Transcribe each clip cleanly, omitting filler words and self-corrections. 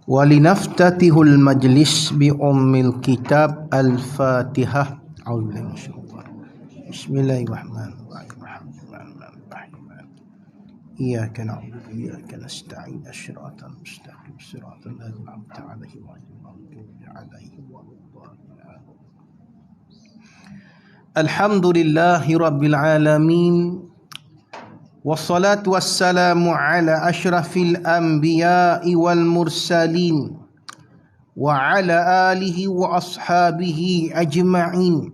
Walinaftatihul majlis bi ummil kitab al-Fatihah. A'udzubillahi minasyaitonir rajim. Bismillahirrahmanirrahim. Iyyaka na'budu wa iyyaka nasta'in. Shiratal mustaqim. Shiratal ladzina an'amta 'alaihim ghairil maghdubi 'alaihim waladdallin. Alhamdulillahi rabbil alamin. Wassalatu wassalamu ala ashrafil anbiya'i wal mursalin wa ala alihi wa ashabihi ajma'in.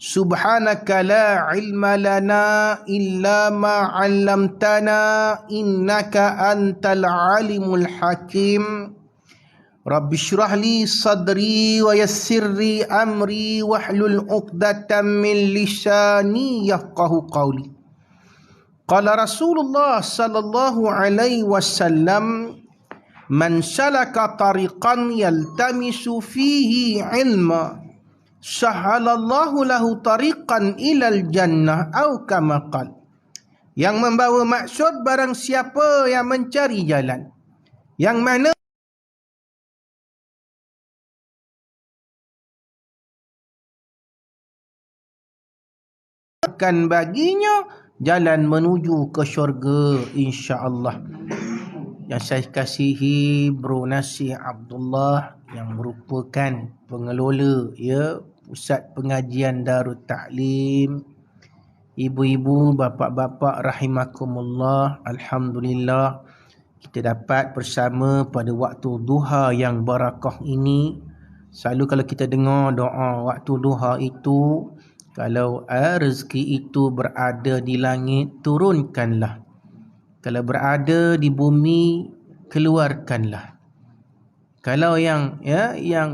Subhanaka la ilma lana illa ma 'allamtana innaka antal alimul hakim. Rabbi shrah li sadri wa yassir li amri wahlul 'uqdatam min lisani yafqahu qawli. Qala Rasulullah sallallahu alaihi wasallam, man salaka tariqan yaltamisu fihi ilma sahhalallahu lahu tariqan ilal jannah au kama qala. Yang membawa maksud barang siapa yang mencari jalan yang mana akan baginya jalan menuju ke syurga, insya-Allah. Yang saya kasihi Bro Nasir Abdullah yang merupakan pengelola pusat pengajian Darut Ta'lim. Ibu-ibu, bapa-bapa rahimakumullah, alhamdulillah kita dapat bersama pada waktu duha yang barakah ini. Selalu kalau kita dengar doa waktu duha itu, kalau rezeki itu berada di langit, turunkanlah. Kalau berada di bumi, keluarkanlah. Kalau yang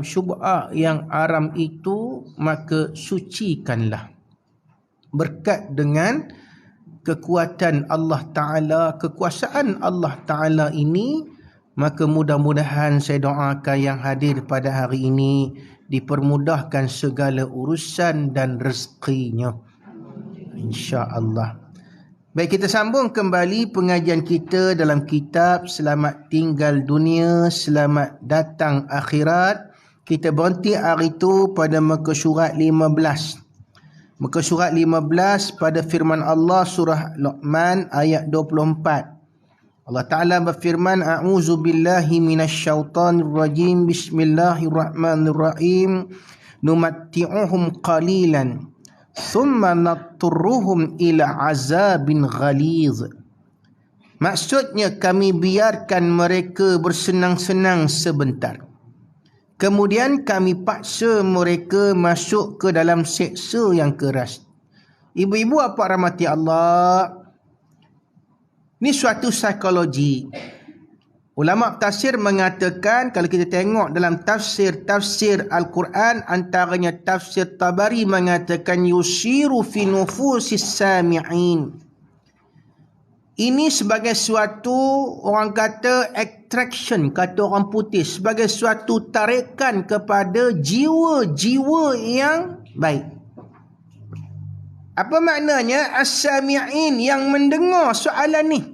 syubha, yang aram itu, maka sucikanlah. Berkat dengan kekuatan Allah Ta'ala, kekuasaan Allah Ta'ala ini, maka mudah-mudahan saya doakan yang hadir pada hari ini dipermudahkan segala urusan dan rezekinya, insya-Allah. Baik, kita sambung kembali pengajian kita dalam kitab Selamat Tinggal Dunia, Selamat Datang Akhirat. Kita berhenti hari itu pada muka surat 15. Muka surat 15 pada firman Allah surah Luqman ayat 24. Allah Ta'ala berfirman, A'udzu billahi minasyaitonir rajim. Bismillahirrahmanirrahim. Numatti'uhum qalilan thumma natturruhum ila azabin ghaliz. Maksudnya, kami biarkan mereka bersenang-senang sebentar, kemudian kami paksa mereka masuk ke dalam seksa yang keras. Ibu-ibu apa rahmati Allah, ini suatu psikologi. Ulama tafsir mengatakan, kalau kita tengok dalam tafsir Al-Quran, antaranya tafsir Tabari mengatakan yusiru fi nufusis sami'in. Ini sebagai suatu, orang kata attraction, kata orang putih, sebagai suatu tarikan kepada jiwa-jiwa yang baik. Apa maknanya? As-sami'in, yang mendengar soalan ni.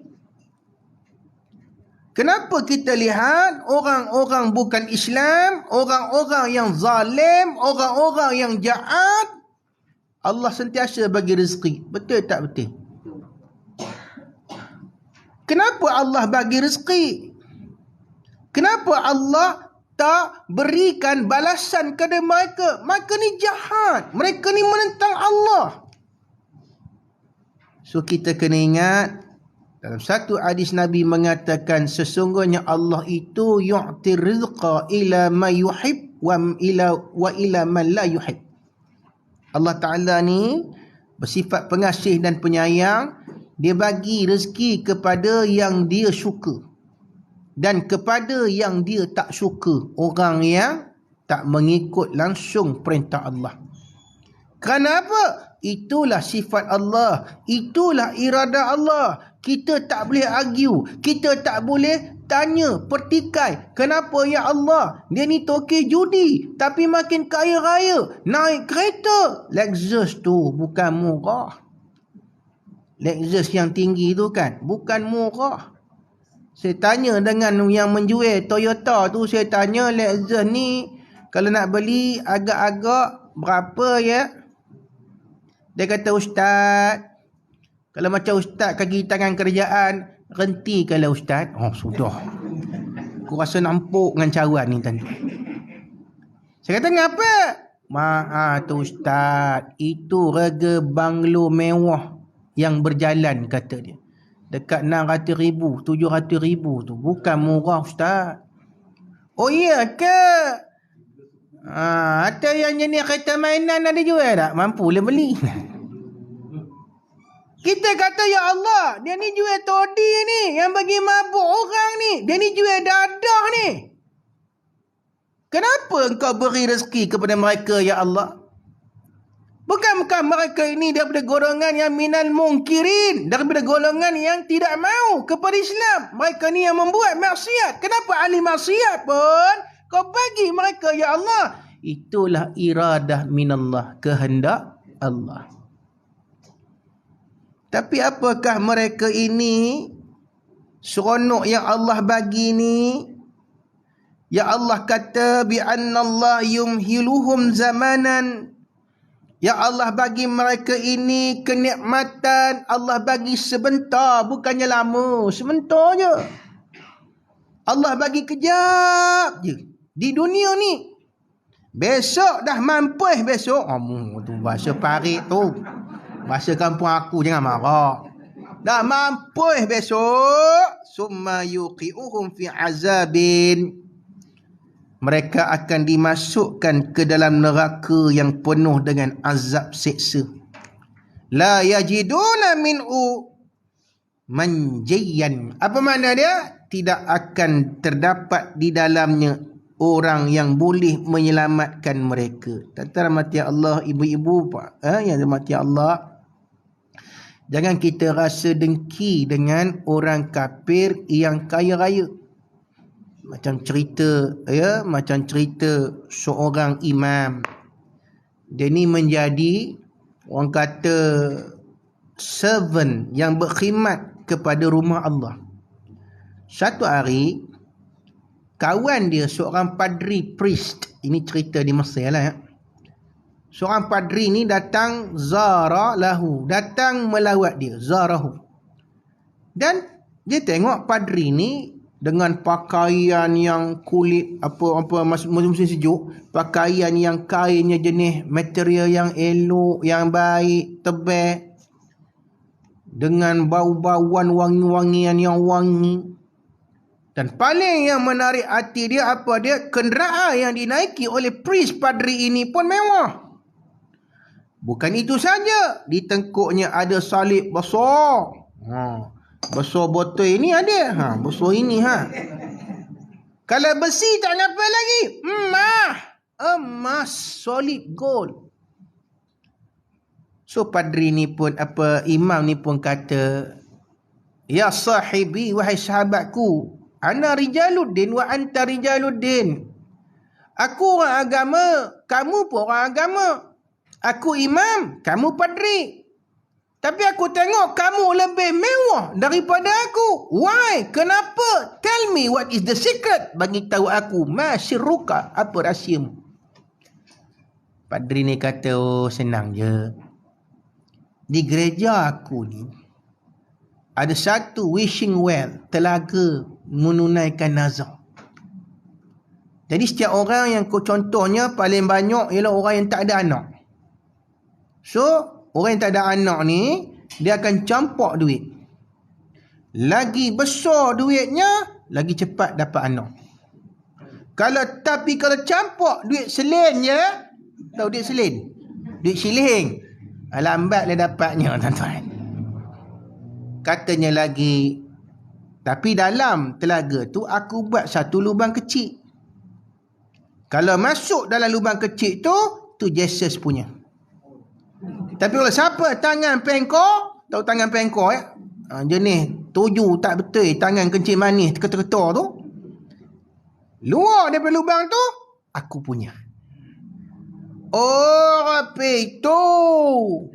Kenapa kita lihat orang-orang bukan Islam, orang-orang yang zalim, orang-orang yang jahat, Allah sentiasa bagi rezeki? Betul tak betul? Kenapa Allah bagi rezeki? Kenapa Allah tak berikan balasan kepada mereka? Mereka ni jahat, mereka ni menentang Allah. So kita kena ingat, dalam satu hadis Nabi mengatakan, sesungguhnya Allah itu yu'ti rizqa ila ma yuhib wa ila man la yuhib. Allah Ta'ala ni bersifat pengasih dan penyayang. Dia bagi rezeki kepada yang dia suka dan kepada yang dia tak suka, orang yang tak mengikut langsung perintah Allah. Kerana apa? Itulah sifat Allah, itulah irada Allah. Kita tak boleh argue, kita tak boleh tanya, pertikai. Kenapa ya Allah? Dia ni toke judi, tapi makin kaya raya, naik kereta Lexus tu bukan murah. Lexus yang tinggi tu kan bukan murah. Saya tanya dengan yang menjual Toyota tu, saya tanya, Lexus ni kalau nak beli agak-agak berapa ya? Dia kata, Ustaz, kalau macam Ustaz kaki tangan kerjaan, renti kalau Ustaz. Oh, sudah. Aku rasa nampuk dengan cawan ni tadi. Saya kata, ngapa? Tu Ustaz, itu harga banglo mewah yang berjalan, kata dia. Dekat 600,000, 700,000 tu. Bukan murah Ustaz. Oh iya ke? Atau yang jenis kereta mainan ada jual tak? Mampu lah beli. Kita kata, ya Allah, dia ni jual todi ni, yang bagi mabuk orang ni. Dia ni jual dadah ni. Kenapa engkau beri rezeki kepada mereka, ya Allah? Bukankah mereka ini daripada golongan yang minal mungkirin, daripada golongan yang tidak mau kepada Islam? Mereka ni yang membuat maksiat. Kenapa ahli maksiat pun kau bagi mereka, ya Allah? Itulah iradah minallah, kehendak Allah. Tapi apakah mereka ini seronok yang Allah bagi ni? Ya Allah kata, bi annallah yumhiluhum zamanan. Ya Allah bagi mereka ini kenikmatan, Allah bagi sebentar, bukannya lama, sebentar je. Allah bagi kejap je di dunia ni. Besok dah mampus besok. Tu bahasa parit tu. Bahasa kampung aku, jangan marah. Dah mampus besok, summa yuqi'uhum fi azabin. Mereka akan dimasukkan ke dalam neraka yang penuh dengan azab seksa. La yajiduna min'u manjiyan. Apa makna dia? Tidak akan terdapat di dalamnya orang yang boleh menyelamatkan mereka. Tuan-tuan rahmati Allah, ibu-ibu yang rahmati Allah, jangan kita rasa dengki dengan orang kafir yang kaya raya. Macam cerita seorang imam. Dia ni menjadi, orang kata, servant yang berkhidmat kepada rumah Allah. Satu hari, kawan dia seorang padri priest, ini cerita di Mesir lah ya. Seorang padri ni datang datang melawat dia, zarahu. Dan dia tengok padri ni dengan pakaian yang kulit musim sejuk, pakaian yang kainnya jenis material yang elok, yang baik, tebal, dengan bau-bauan wangi-wangian yang wangi. Dan paling yang menarik hati dia apa dia? Kenderaan yang dinaiki oleh priest padri ini pun mewah. Bukan itu saja, di tengkuknya ada salib besar. Besar botol ini ada. Besar ini Kalau besi tak apa lagi. Emas solid gold. So padri ni pun, imam ni pun kata, ya sahibi, wahai sahabatku, ana rijaluddin wa anta rijaluddin. Aku orang agama, kamu pun orang agama. Aku imam, kamu padri. Tapi aku tengok kamu lebih mewah daripada aku. Why? Kenapa? Tell me what is the secret. Bagi tahu aku. Ma sirruka. Apa rahsiamu? Padri ni kata, senang je. Di gereja aku ni, ada satu wishing well, telaga menunaikan nazar. Jadi setiap orang yang contohnya paling banyak ialah orang yang tak ada anak. So, orang yang tak ada anak ni, dia akan campak duit. Lagi besar duitnya, lagi cepat dapat anak. Tapi kalau campak duit selin je, tahu duit selin? Duit siling. Lambatlah dapatnya, tuan-tuan. Katanya lagi, tapi dalam telaga tu, aku buat satu lubang kecil. Kalau masuk dalam lubang kecil tu Jesus punya. Tapi kalau siapa tangan pengkor, tahu tangan pengkor ya? Jenis tuju tak betul, tangan kencing manis ketar-ketar tu, luar daripada lubang tu, aku punya. Oh, apa itu?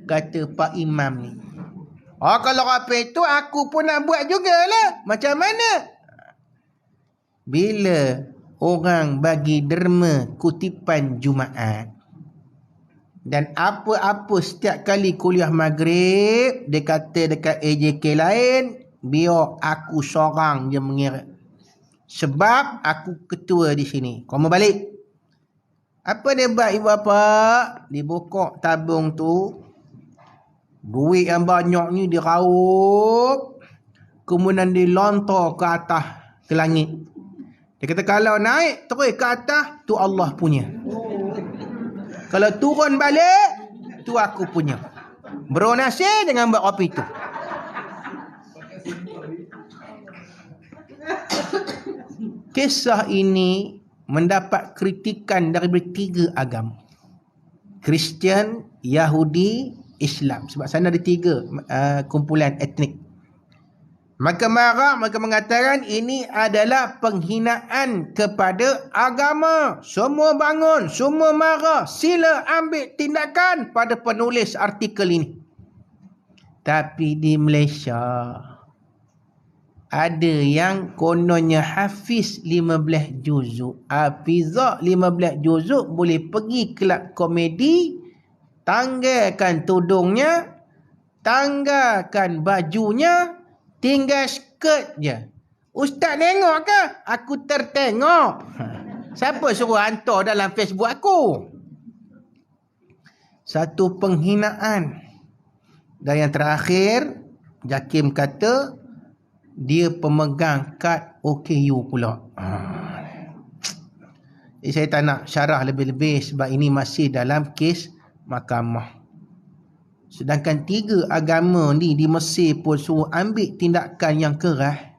Kata Pak Imam ni. Kalau apa itu, aku pun nak buat jugalah. Macam mana? bila orang bagi derma kutipan Jumaat, dan apa-apa setiap kali kuliah maghrib, dia kata dekat AJK lain, biar aku seorang je mengira. Sebab aku ketua di sini. Kau mau balik. Apa dia buat ibu bapa? Dia buka tabung tu. Duit yang banyak ni dia raup. Kemudian dia lontar ke atas, ke langit. Dia kata kalau naik terus ke atas, tu Allah punya. Kalau turun balik, tu aku punya. Bernasib dengan buat kopi tu. Kisah ini mendapat kritikan daripada 3 agama. Kristian, Yahudi, Islam. Sebab sana ada 3 kumpulan etnik. Maka marah, maka mengatakan ini adalah penghinaan kepada agama. Semua bangun, semua marah. Sila ambil tindakan pada penulis artikel ini. Tapi di Malaysia, ada yang kononnya hafiz 15 juzuk. Hafizah 15 juzuk boleh pergi kelab komedi, tanggalkan tudungnya, tanggalkan bajunya, tinggal skirt je. Ustaz tengok ke? Aku tertengok. Siapa suruh hantar dalam Facebook aku? Satu penghinaan. Dan yang terakhir, Jakim kata dia pemegang kad OKU pula. Saya tak nak syarah lebih-lebih sebab ini masih dalam kes mahkamah. Sedangkan 3 agama ni di Mesir pun suruh ambil tindakan yang keras.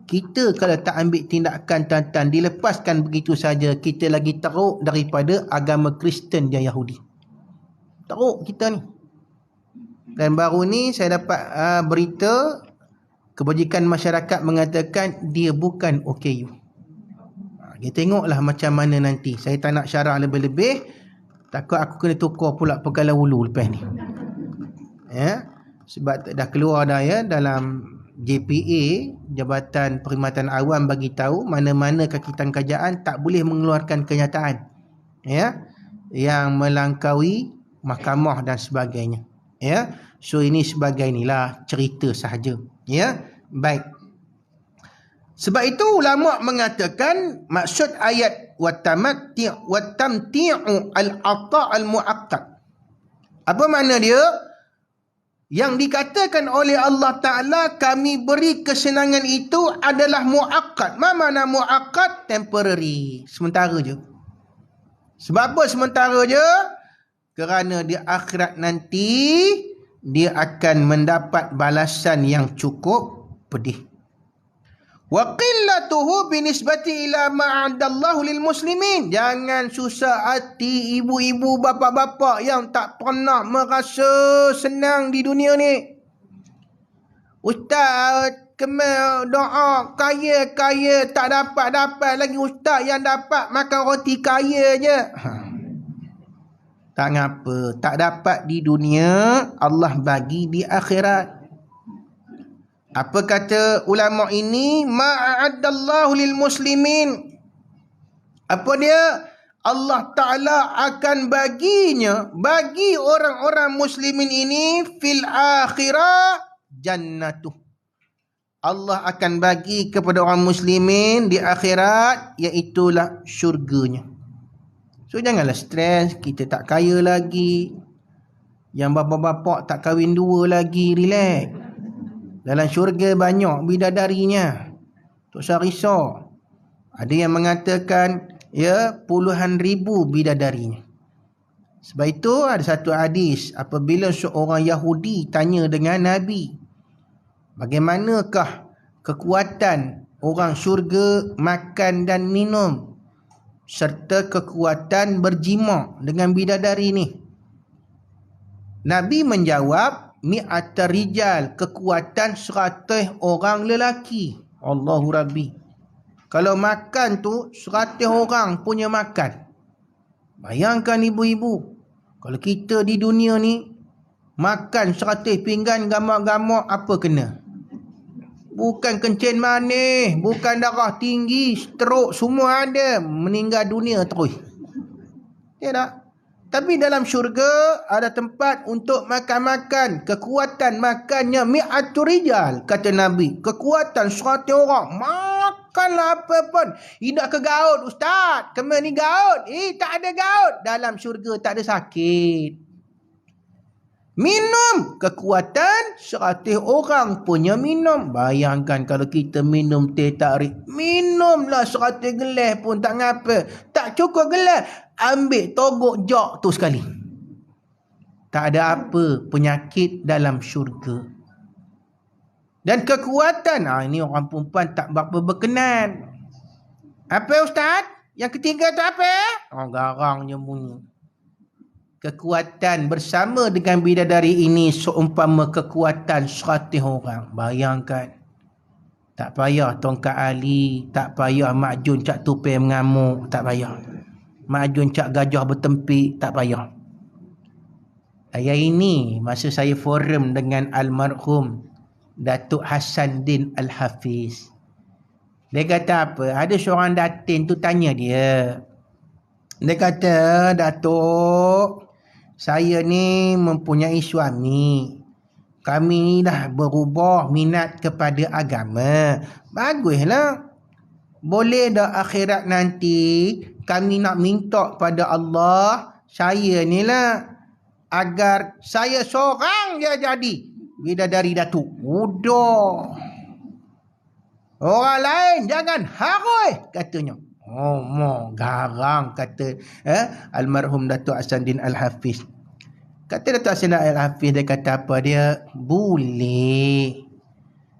Kita kalau tak ambil tindakan tuan-tuan, dilepaskan begitu saja, kita lagi teruk daripada agama Kristen dan Yahudi. Teruk kita ni. Dan baru ni saya dapat berita Kebajikan Masyarakat mengatakan dia bukan OKU. Kita tengoklah macam mana nanti. Saya tak nak syarah lebih-lebih, takut aku kena tukar pula pegala hulu lepas ni. Ya, sebab dah keluar dah ya, dalam JPA, Jabatan Perkhidmatan Awam, bagi tahu mana-mana kaki kerajaan tak boleh mengeluarkan kenyataan ya yang melangkaui mahkamah dan sebagainya. Ya, so ini sebagai inilah cerita sahaja. Ya, baik. Sebab itu ulama mengatakan maksud ayat watamti'u al-ata' al-mu'aqqad. Apa makna dia? Yang dikatakan oleh Allah Ta'ala kami beri kesenangan itu adalah mu'aqqad. Apa makna mu'aqqad? Temporary. Sementara je. Sebab apa sementara je? Kerana di akhirat nanti dia akan mendapat balasan yang cukup pedih. Wa qillatuhu binisbati ila ma'adallahu lil muslimin. Jangan susah hati ibu-ibu, bapa-bapa yang tak pernah merasa senang di dunia ni. Ustaz kemel doa kaya-kaya tak dapat lagi. Ustaz yang dapat makan roti kaya je. Tak ngapa, tak dapat di dunia, Allah bagi di akhirat. Apa kata ulama ini? Ma'adallahu lil muslimin. Apa dia? Allah Ta'ala akan baginya, bagi orang-orang muslimin ini, fil akhirah jannatuh. Allah akan bagi kepada orang muslimin di akhirat, iaitulah syurganya. So janganlah stres, kita tak kaya lagi. Yang bapa-bapa tak kahwin 2 lagi, relax. Dalam syurga banyak bidadarinya. Tak usah risau. Ada yang mengatakan ya puluhan ribu bidadarinya. Sebab itu ada satu hadis, apabila seorang Yahudi tanya dengan Nabi, bagaimanakah kekuatan orang syurga makan dan minum serta kekuatan berjima dengan bidadari ni? Nabi menjawab, mi'atar rijal, kekuatan 100 orang lelaki. Allahu Rabbi. Kalau makan tu 100 orang punya makan. Bayangkan ibu-ibu, kalau kita di dunia ni makan 100 pinggan gamak-gamak, apa kena? Bukan kencing manis, bukan darah tinggi, stroke, semua ada. Meninggal dunia terus. Ya tak? Tapi dalam syurga ada tempat untuk makan-makan. Kekuatan makannya mi'atu rijal, kata Nabi. Kekuatan 100 orang. Makanlah apa pun. Tidak ke gaut, ustaz. Kema ni gaut. Tak ada gaut. Dalam syurga tak ada sakit. Minum kekuatan 100 orang punya minum. Bayangkan kalau kita minum teh tarik. Minumlah 100 gelas pun tak ngapa. Tak cukup gelas. Ambil togok jok tu sekali. Tak ada apa penyakit dalam syurga. Dan kekuatan. Ini orang perempuan tak berapa berkenan. Apa ustaz? Yang ketiga tu apa? Garangnya bunyi. Kekuatan bersama dengan bidadari ini seumpama kekuatan 100 orang. Bayangkan. Tak payah tongkat Ali, tak payah Mak Jun cak tupai mengamuk, tak payah. Mak Jun cak gajah bertempik, tak payah. Ayat ini masa saya forum dengan almarhum Datuk Hassan Din Al-Hafiz. Dia kata apa? Ada seorang datin tu tanya dia. Dia kata, Datuk, saya ni mempunyai suami. Kami ni dah berubah minat kepada agama. Baguslah. Boleh dah akhirat nanti kami nak minta pada Allah, saya ni lah, agar saya seorang je jadi bidadari Datuk. Udah. Orang lain jangan harus, katanya. Garang, kata almarhum Datuk Hasanuddin Al-Hafiz. Kata Datuk Hasanuddin Al-Hafiz, dia kata apa dia? Boleh.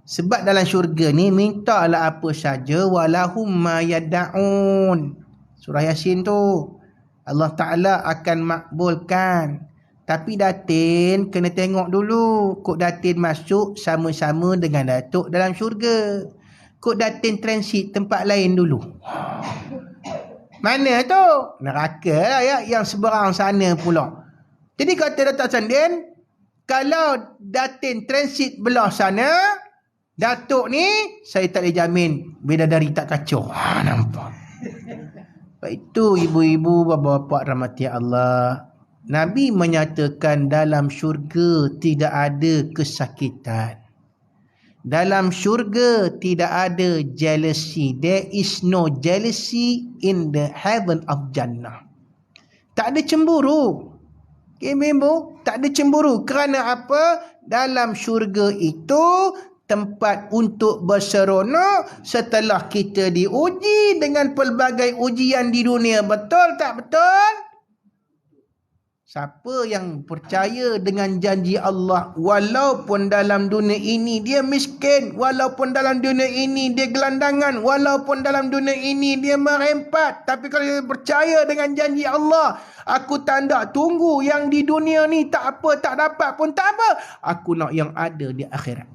Sebab dalam syurga ni mintalah apa saja, walahum ma yad'un. Surah Yasin tu. Allah Ta'ala akan makbulkan. Tapi datin kena tengok dulu. Kok datin masuk sama-sama dengan Datuk dalam syurga. Kok datin transit tempat lain dulu. Mana tu? Neraka lah ya, yang seberang sana pula. Jadi kata Datuk Hasanuddin, kalau datin transit belah sana, Datuk ni saya tak boleh jamin bidadari tak kacau. Nampak. Itu ibu-ibu, bapa-bapa rahmati Allah. Nabi menyatakan dalam syurga tidak ada kesakitan. Dalam syurga tidak ada jealousy. There is no jealousy in the heaven of Jannah. Tak ada cemburu. Okay, ibu? Tak ada cemburu. Kerana apa? Dalam syurga itu tempat untuk berseronok setelah kita diuji dengan pelbagai ujian di dunia. Betul tak betul? Siapa yang percaya dengan janji Allah, walaupun dalam dunia ini dia miskin, walaupun dalam dunia ini dia gelandangan, walaupun dalam dunia ini dia merempat, tapi kalau dia percaya dengan janji Allah, aku tak nak tunggu yang di dunia ni, tak apa, tak dapat pun tak apa, aku nak yang ada di akhirat.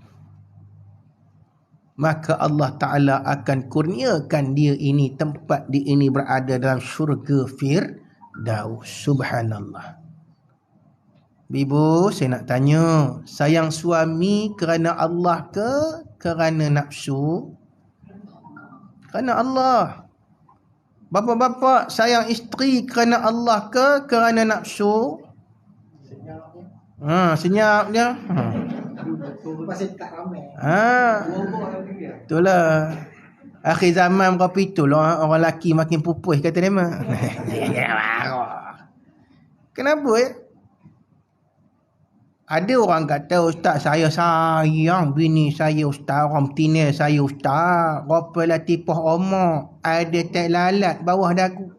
Maka Allah Ta'ala akan kurniakan dia ini, tempat dia ini berada dalam syurga Firdaus. Subhanallah. Ibu, saya nak tanya, sayang suami kerana Allah ke kerana nafsu? Kerana Allah. Bapa-bapa, sayang isteri kerana Allah ke kerana nafsu? Senyap dia. Itulah. Akhir zaman berapa itulah orang lelaki makin pupus, kata dia mah. Kenapa ya? Ada orang kata, ustaz saya sayang bini saya ustaz, orang betina saya ustaz, berapa latifah omong, ada tek lalat bawah dagu.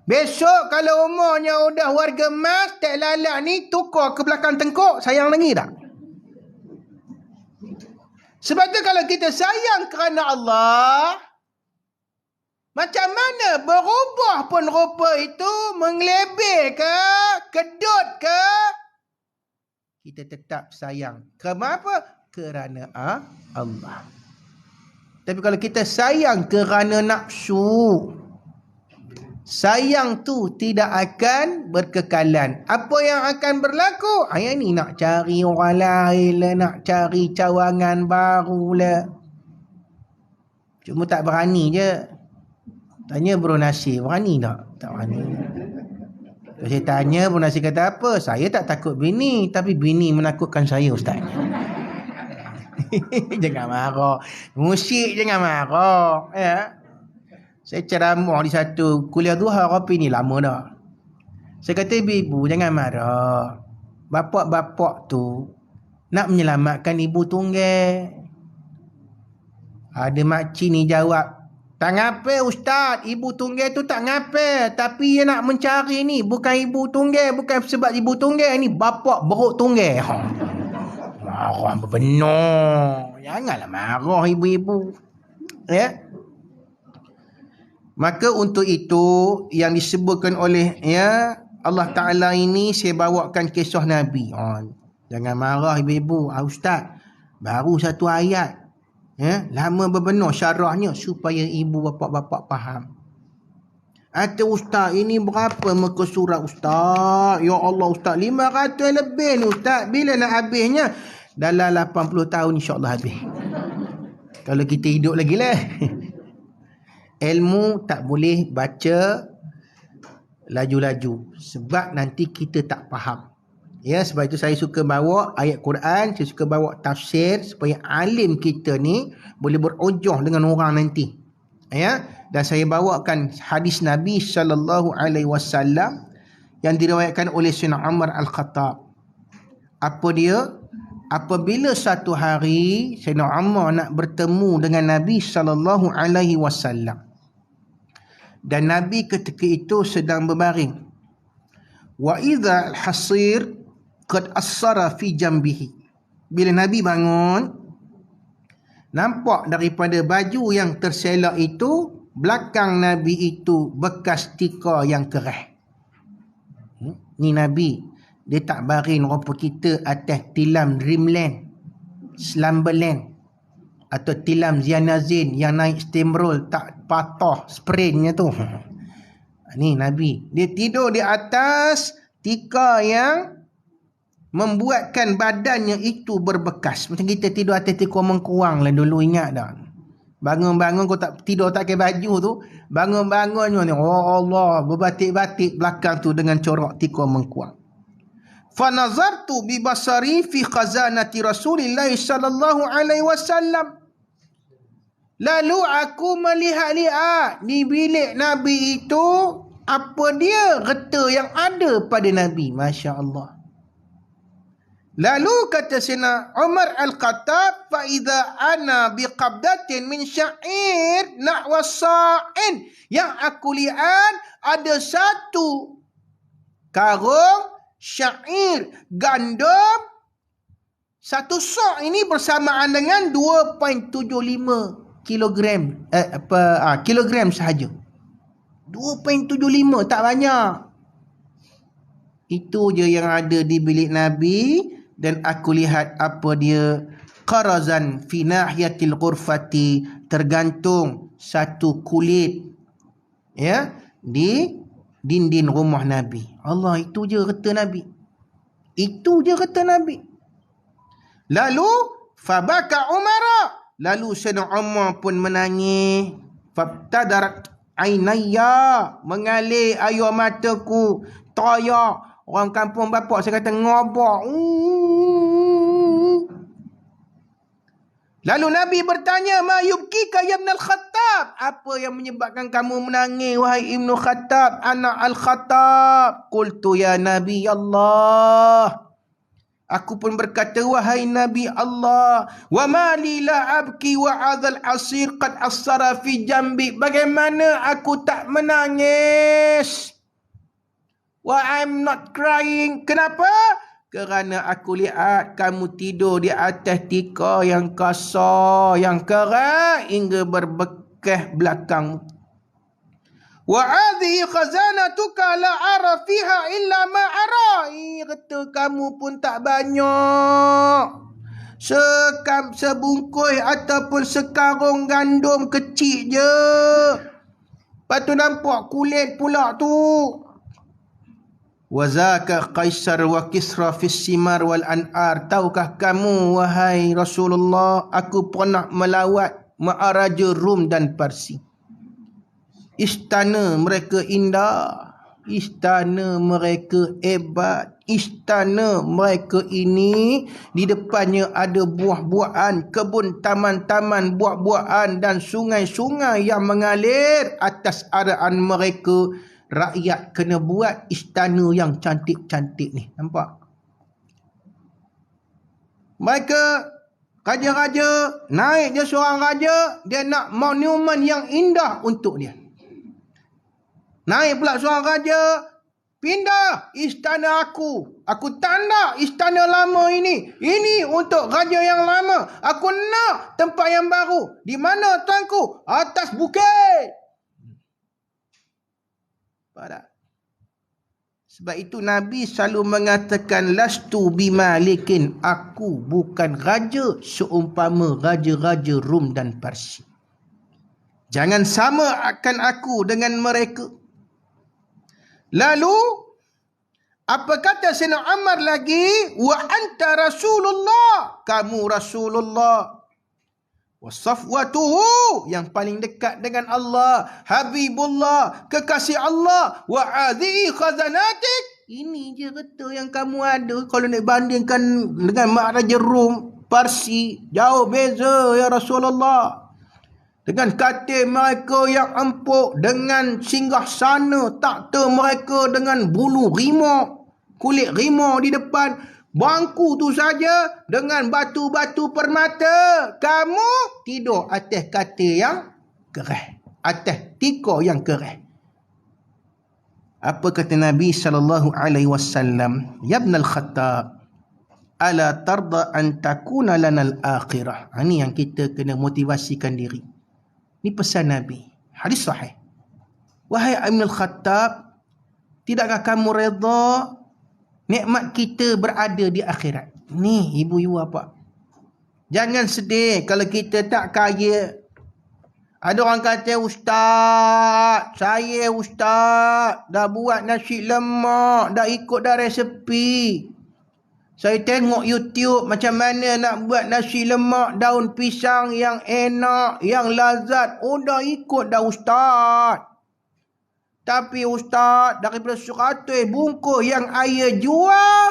Besok kalau umurnya udah warga emas, tek lalat ni tukar ke belakang tengkuk, sayang lagi tak? Sebab tu kalau kita sayang kerana Allah, macam mana berubah pun rupa itu, mengelebih ke, kedut ke, kita tetap sayang. Kenapa? Kerana Allah. Tapi kalau kita sayang kerana nafsu, sayang tu tidak akan berkekalan. Apa yang akan berlaku? Yang ni nak cari orang lain lah, nak cari cawangan baru lah. Cuma tak berani je. Tanya Bro Nasir, berani tak? Tak berani. Saya tanya Bro Nasir kata apa? Saya tak takut bini, tapi bini menakutkan saya, Ustaz. Jangan marah. Musik jangan marah. Ya. Saya ceramah di satu kuliah duha Rapi ni lama dah. Saya kata ibu-ibu jangan marah. Bapak-bapak tu nak menyelamatkan ibu tunggal. Ada makcik ni jawab, tak ngapa Ustaz, ibu tunggal tu tak ngapa, tapi dia nak mencari ni bukan ibu tunggal, bukan sebab ibu tunggal ni, bapak beruk tunggal. Marah benar. Janganlah marah ibu-ibu. Ya. Maka untuk itu yang disebutkan oleh Allah Ta'ala ini, saya bawakan kisah Nabi. Jangan marah ibu-ibu. Ustaz, baru satu ayat. Lama berbenar syarahnya supaya ibu bapak-bapak faham. Atau Ustaz, ini berapa muka surat Ustaz? Ya Allah Ustaz, 500 lebih ni Ustaz. Bila nak habisnya? Dalam 80 tahun insyaAllah habis. Kalau kita hidup lagi lah. Ilmu tak boleh baca laju-laju sebab nanti kita tak faham. Ya, sebab itu saya suka bawa ayat Quran, saya suka bawa tafsir supaya alim kita ni boleh berujuh dengan orang nanti. Ya, dan saya bawakan hadis Nabi sallallahu alaihi wasallam yang diriwayatkan oleh Sayyidina Umar Al-Khattab. Apa dia? Apabila satu hari Sayyidina Umar nak bertemu dengan Nabi sallallahu alaihi wasallam. Dan Nabi ketika itu sedang berbaring. Wa idza al-hasir qad assara fi jambihi. Bila Nabi bangun, nampak daripada baju yang terselak itu, belakang Nabi itu bekas tika yang keras. Ni Nabi, dia tak baring rupa kita atas tilam Dreamland, Slumberland, atau tilam Zianazin yang naik steamroll tak patah sprintnya tu. Ni Nabi, dia tidur di atas tika yang membuatkan badannya itu berbekas. Macam kita tidur atas tika mengkuang lah dulu, ingat tak? Bangun-bangun kau tak tidur tak pakai baju tu, bangun-bangun ni, oh Allah, berbatik-batik belakang tu dengan corak tika mengkuang. Fa nazartu bi basari fi khazanati Rasulillah sallallahu alaihi wasallam. Lalu aku melihat-lihat di bilik Nabi itu, apa dia reta yang ada pada Nabi. Masya Allah. Lalu kata Sayyidina Umar Al-Khattab, fa idza ana biqabdatin min sya'ir nahwa sa'in. Yang aku lihat ada satu karung syair gandum, satu sa' ini bersamaan dengan 2.75 kilogram kilogram sahaja. 2.75, tak banyak. Itu je yang ada di bilik Nabi. Dan aku lihat apa dia, qarazan fi nahiyatil ghurfati, tergantung satu kulit di dinding rumah Nabi. Allah, itu je kata Nabi. Itu je kata Nabi. Lalu fabaka Umar. Lalu Sayyidina Umar pun menangis. Fabtadarat ainayya, mengalir air mataku, tayak. Orang kampung bapak saya kata ngobak. Lalu Nabi bertanya, ma yubkika ya Ibn Al-Khattab? Apa yang menyebabkan kamu menangis wahai Ibn Khattab, anak Al-Khattab? Qultu ya Nabi Allah. Aku pun berkata, wahai Nabi Allah, wa ma li la abki wa adzal asir qad asara fi jambi. Bagaimana aku tak menangis? Why I'm not crying? Kenapa? Kerana aku lihat kamu tidur di atas tika yang kasar, yang keras hingga berbekas belakang. Wa hadhihi khazanatuka la ara fiha illa ma ara. Kata kamu pun tak banyak sebungkus ataupun sekarung gandum kecil je. Lepas tu nampak kulit pula tu. Wazaka Qaisar wa Kisra fis simar wal an'ar. Tahukah kamu wahai Rasulullah, aku pernah melawat Maharaja Rum dan Parsi. Istana mereka indah, istana mereka hebat, istana mereka ini di depannya ada buah-buahan, kebun taman-taman buah-buahan dan sungai-sungai yang mengalir. Atas arahan mereka, rakyat kena buat istana yang cantik-cantik ni. Nampak? Mereka raja-raja, naik je seorang raja, dia nak monumen yang indah untuk dia. Naik pula seorang raja, pindah istana aku. Aku tak nak istana lama ini. Ini untuk raja yang lama. Aku nak tempat yang baru. Di mana tuanku? Atas bukit. Pada. Sebab itu Nabi selalu mengatakan, lastu bimalikin. Aku bukan raja seumpama raja-raja Rum dan Parsi. Jangan sama akan aku dengan mereka. Lalu, apa kata Sayyidina Umar lagi? Wa anta Rasulullah. Kamu Rasulullah. Wa safwatuhu. Yang paling dekat dengan Allah. Habibullah. Kekasih Allah. Wa adhi khazanatik. Ini je kata yang kamu ada. Kalau nak bandingkan dengan Maharaja Rum, Parsi, jauh beza ya Rasulullah. Dengan katil mereka yang empuk, dengan singgah sana takhta mereka dengan bulu rimau, kulit rimau di depan, bangku tu saja dengan batu-batu permata. Kamu tidur atas katil yang kerah, atas tikar yang kerah. Apa kata Nabi SAW? Ya Ibn al-Khattab, ala tarda an takuna lana al-akhirah. Ini yang kita kena motivasikan diri. Ini pesan Nabi. Hadis sahih. Wahai Ibn al-Khattab, tidakkah kamu redha nikmat kita berada di akhirat? Ni ibu-ibu apa? Jangan sedih kalau kita tak kaya. Ada orang kata, ustaz, saya ustaz, dah buat nasi lemak, dah ikut dah resepi. Saya tengok YouTube macam mana nak buat nasi lemak daun pisang yang enak, yang lazat. Oh, dah ikut dah ustaz. Tapi ustaz, daripada 100 bungkus yang ayah jual,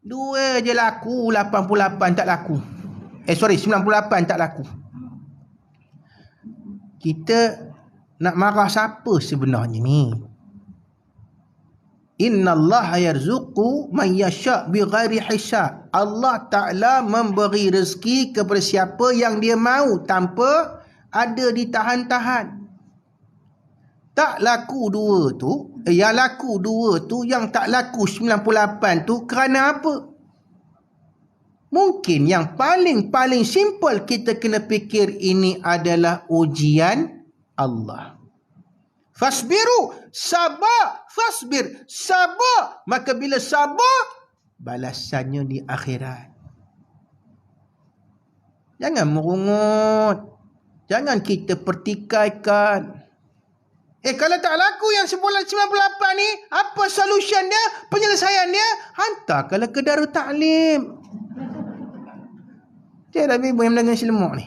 2 je laku, 88 tak laku. 98 tak laku. Kita nak marah siapa sebenarnya ni? Inna Allah yarzuqu man yasha' bighairi hisab. Allah Ta'ala memberi rezeki kepada siapa yang dia mahu tanpa ada ditahan-tahan. Tak laku 2 tu, yang laku 2 tu, yang tak laku 98 tu kerana apa? Mungkin yang paling simple kita kena fikir ini adalah ujian Allah. Fasbiru, sabar, fasbir, sabar. Maka bila sabar, balasannya di akhirat. Jangan merungut. Jangan kita pertikaikan. Kalau tak laku yang 98 ni, apa solution dia, penyelesaian dia? Hantarkanlah ke Darul Ta'lim. Cik Nabi yang mendengar selemak ni.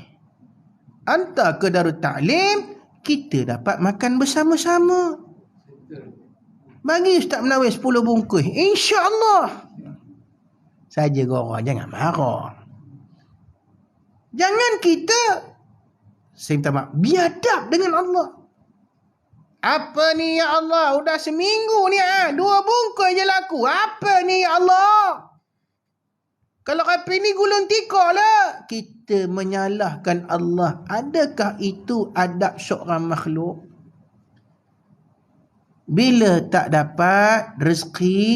Hantar ke Darul Ta'lim, kita dapat makan bersama-sama. Bagi Ustaz Menawir 10 bungkus. InsyaAllah. Saja korang, jangan marah. Jangan kita, saya minta maaf, biadab dengan Allah. Apa ni ya Allah? Udah seminggu ni 2 bungkus je laku. Apa ni ya Allah? Kalau api ni gulung tikar lah. Kita menyalahkan Allah. Adakah itu adab seorang makhluk? Bila tak dapat rezeki,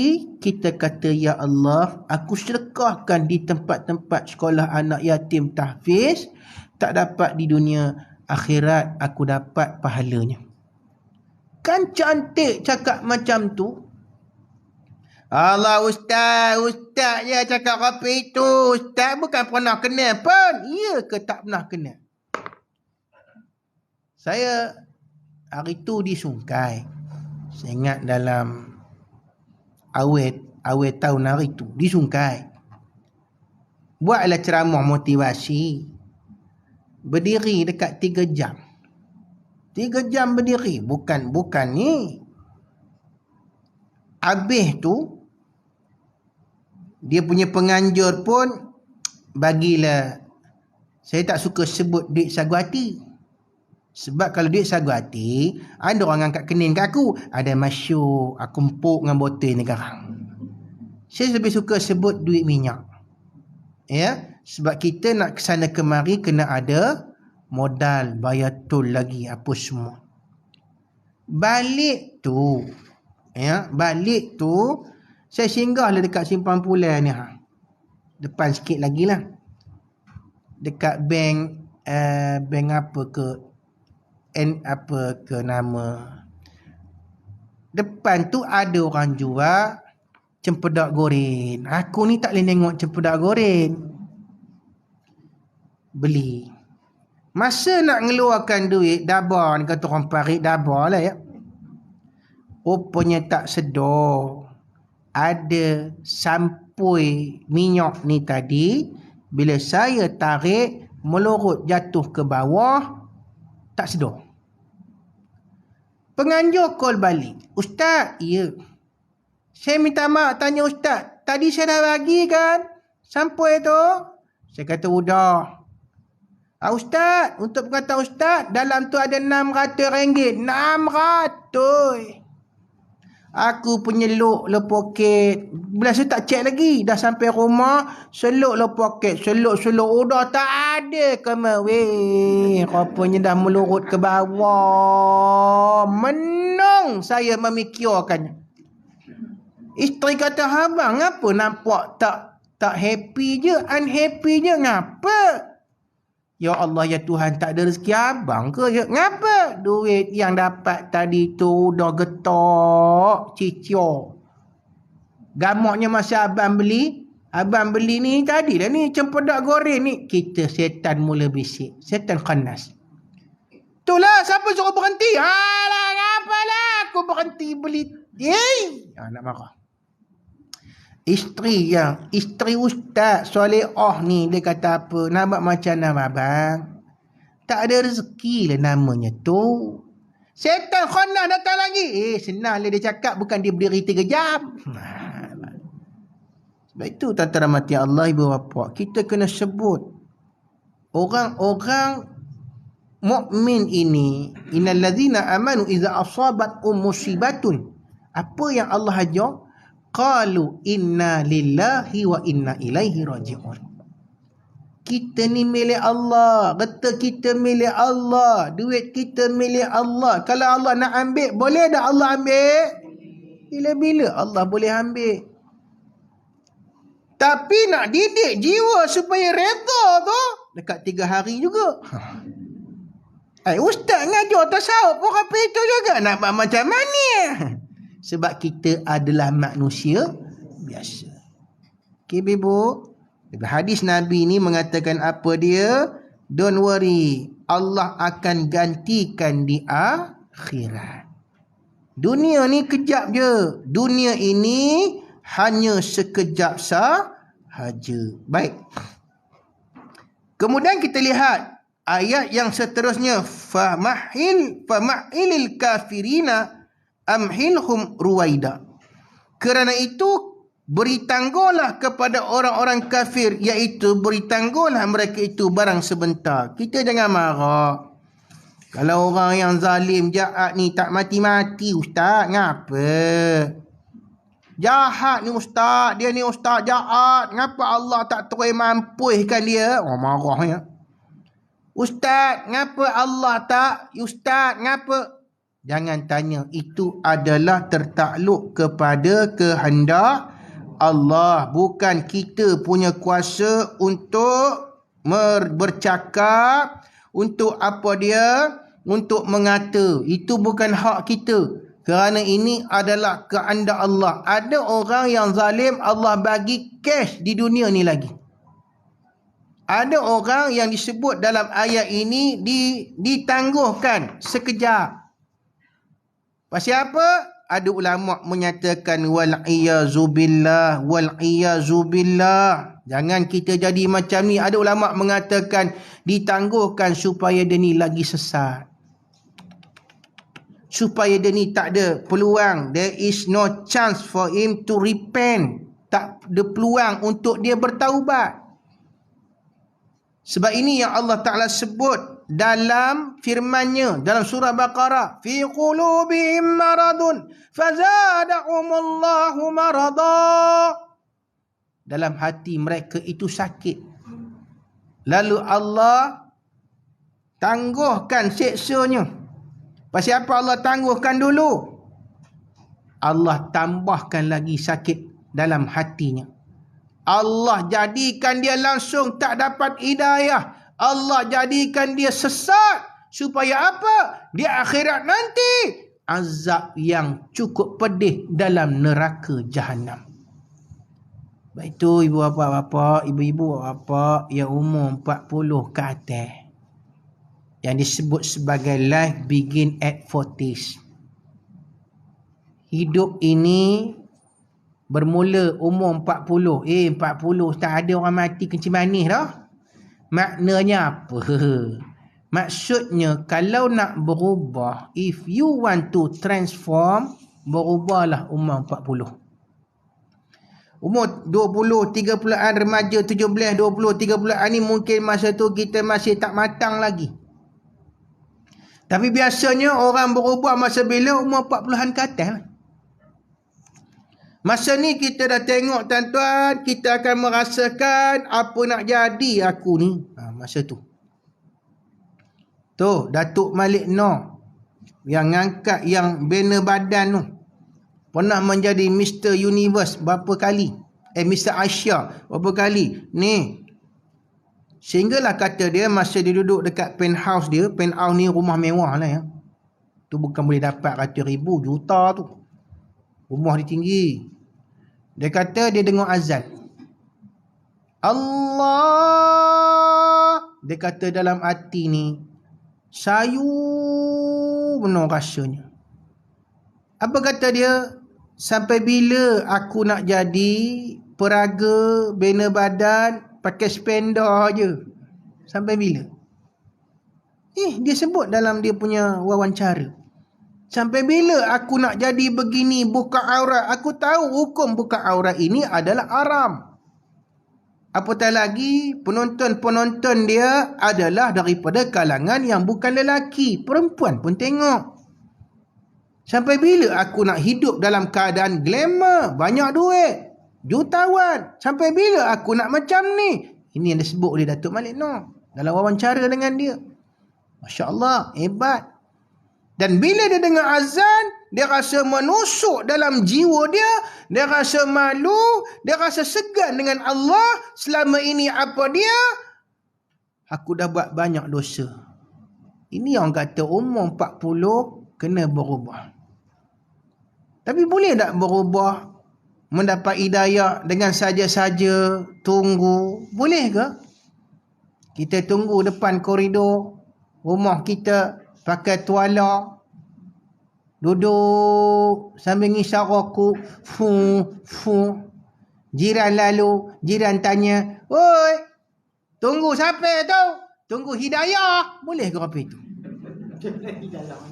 kita kata, ya Allah, aku sedekahkan di tempat-tempat sekolah anak yatim tahfiz. Tak dapat di dunia, akhirat aku dapat pahalanya. Kan cantik cakap macam tu. Allah ustaz je cakap apa itu. Ustaz bukan pernah kenal pun. Ya ke tak pernah kenal? Saya Hari tu disungkai. Saya ingat dalam awal tahun hari tu disungkai. Buatlah ceramah motivasi. Berdiri dekat 3 jam. 3 jam berdiri. Bukan ni. Habis tu, dia punya penganjur pun bagilah. Saya tak suka sebut duit sagu hati. Sebab kalau duit sagu hati, ada orang angkat kening kat aku. Ada masyuk, aku empuk dengan botol ni sekarang. Saya lebih suka sebut duit minyak. Ya, sebab kita nak kesana kemari kena ada modal, bayar tol lagi, apa semua. Balik tu, saya singgahlah dekat simpan pula ni. Depan sikit lagi lah. Dekat bank apa ke nama. Depan tu ada orang jual cempedak goreng. Aku ni tak boleh tengok cempedak goreng. Beli. Masa nak ngeluarkan duit, dabar ni kata orang parit, dabar lah ya. Rupanya tak sedar. Ada sampui minyak ni tadi, bila saya tarik, melorot jatuh ke bawah, tak sedar. Penganjur call balik. Ustaz, ya. Saya minta maaf tanya Ustaz. Tadi saya dah bagi kan sampui tu? Saya kata, udah. Ustaz, untuk kata Ustaz, dalam tu ada RM600. 600. Aku penyeluk le poket. Bila saya tak cek lagi. Dah sampai rumah, seluk le poket. Seluk. Udah tak ada ke weh. Rupanya dah melurut ke bawah. Menung saya memikirkannya. Isteri kata, abang apa nampak tak happy je, unhappy je, ngapa? Ya Allah, ya Tuhan, tak ada rezeki abang ke? Ya, ngapa? Duit yang dapat tadi tu dah getok, cicor. Gamaknya masa abang beli ni tadi lah ni, cempedak goreng ni. Kita setan mula bisik. Setan khanas. Itulah, siapa suruh berhenti? Alah, ngapalah aku berhenti beli. Nak marah. Isteri Ustaz Solehah ni, dia kata apa? Nampak macam nama abang. Tak ada rezeki lah namanya tu. Setan khanas datang lagi. Senang lah dia cakap, bukan dia berdiri 3 jam. Sebab itu tuan-tuan rahmati Allah, ibu bapa, kita kena sebut orang-orang mukmin ini, innal ladzina amanu idza asabat musibatun. Apa yang Allah ajar? Qalu inna lillahi wa inna ilaihi raji'un. Kita ni milik Allah. Harta kita milik Allah. Duit kita milik Allah. Kalau Allah nak ambil, boleh tak Allah ambil? Bila-bila Allah boleh ambil. Tapi nak didik jiwa supaya redha tu, dekat 3 hari juga. Ustaz ngajar tasawuf pun apa itu juga. Nak macam mana? Sebab kita adalah manusia biasa. Okay, Ibu. Hadis Nabi ni mengatakan apa dia? Don't worry. Allah akan gantikan di akhirat. Dunia ni kejap je. Dunia ini hanya sekejap sahaja. Baik. Kemudian kita lihat ayat yang seterusnya. Famahilil kafirina amhilhum ruwaida. Kerana itu beri tangguhlah kepada orang-orang kafir, iaitu beri tangguhlah mereka itu barang sebentar. Kita jangan marah. Kalau orang yang zalim, jahat ni tak mati-mati, Ustaz, ngapa? Jahat ni Ustaz, dia ni Ustaz jahat, ngapa Allah tak terus mampuhkan dia? Marahnya. Ustaz, ngapa Allah tak? Ustaz, ngapa? Jangan tanya, itu adalah tertakluk kepada kehendak Allah. Bukan kita punya kuasa untuk bercakap, untuk apa dia, untuk mengata. Itu bukan hak kita. Kerana ini adalah kehendak Allah. Ada orang yang zalim, Allah bagi cash di dunia ni lagi. Ada orang yang disebut dalam ayat ini ditangguhkan sekejap. Pasal apa? Ada ulama menyatakan wal-iyazubillah, wal-iyazubillah. Jangan kita jadi macam ni. Ada ulama mengatakan ditangguhkan supaya dia ni lagi sesat. Supaya dia ni tak ada peluang. There is no chance for him to repent. Tak ada peluang untuk dia bertaubat. Sebab ini yang Allah Ta'ala sebut dalam firman-Nya dalam surah Baqarah, fi qulubihim maradun fazadahumullahu marada. Dalam hati mereka itu sakit, lalu Allah tangguhkan siksanya. Pasal apa Allah tangguhkan dulu? Allah tambahkan lagi sakit dalam hatinya. Allah jadikan dia langsung tak dapat hidayah. Allah jadikan dia sesat. Supaya apa? Di akhirat nanti azab yang cukup pedih dalam neraka Jahannam. Baik itu ibu bapa, ibu-ibu bapa yang umur 40 ke atas, yang disebut sebagai life begin at 40s. Hidup ini bermula umur 40. 40 tak ada orang mati kencing manis dah. Maknanya apa? Maksudnya kalau nak berubah, if you want to transform, berubahlah umur 40. Umur 20, 30-an, remaja 17, 20, 30-an ni mungkin masa tu kita masih tak matang lagi. Tapi biasanya orang berubah masa bila umur 40-an ke atas. Masa ni kita dah tengok tuan-tuan, kita akan merasakan apa nak jadi aku ni. Masa tu. Tu, Datuk Malik Noor yang ngangkat yang bina badan tu. Pernah menjadi Mr. Universe berapa kali. Mr. Asia berapa kali. Ni. Sehinggalah kata dia masa dia duduk dekat penthouse dia. Penthouse ni rumah mewah lah ya. Tu bukan boleh dapat kata ribu, juta tu. Rumah dia tinggi. Dia kata dia dengar azan. Allah. Dia kata dalam hati ni. Sayu benar rasanya. Apa kata dia? Sampai bila aku nak jadi peraga, bina badan, pakai spender je? Sampai bila? Dia sebut dalam dia punya wawancara. Sampai bila aku nak jadi begini, buka aurat? Aku tahu hukum buka aurat ini adalah haram. Apatah lagi, penonton-penonton dia adalah daripada kalangan yang bukan lelaki. Perempuan pun tengok. Sampai bila aku nak hidup dalam keadaan glamour, banyak duit, jutawan? Sampai bila aku nak macam ni? Ini yang disebut oleh Datuk Malik Noor dalam wawancara dengan dia. Masya Allah, hebat. Dan bila dia dengar azan, dia rasa menusuk dalam jiwa dia. Dia rasa malu, dia rasa segan dengan Allah. Selama ini apa dia? Aku dah buat banyak dosa. Ini orang kata umur 40 kena berubah. Tapi boleh tak berubah, mendapat hidayah dengan saja-saja tunggu? Boleh ke? Kita tunggu depan koridor rumah kita pakai tuala, duduk sambil ngisap rokok, jiran lalu, jiran tanya, "Oi, tunggu siapa tu?" "Tunggu hidayah." Boleh ke apa itu?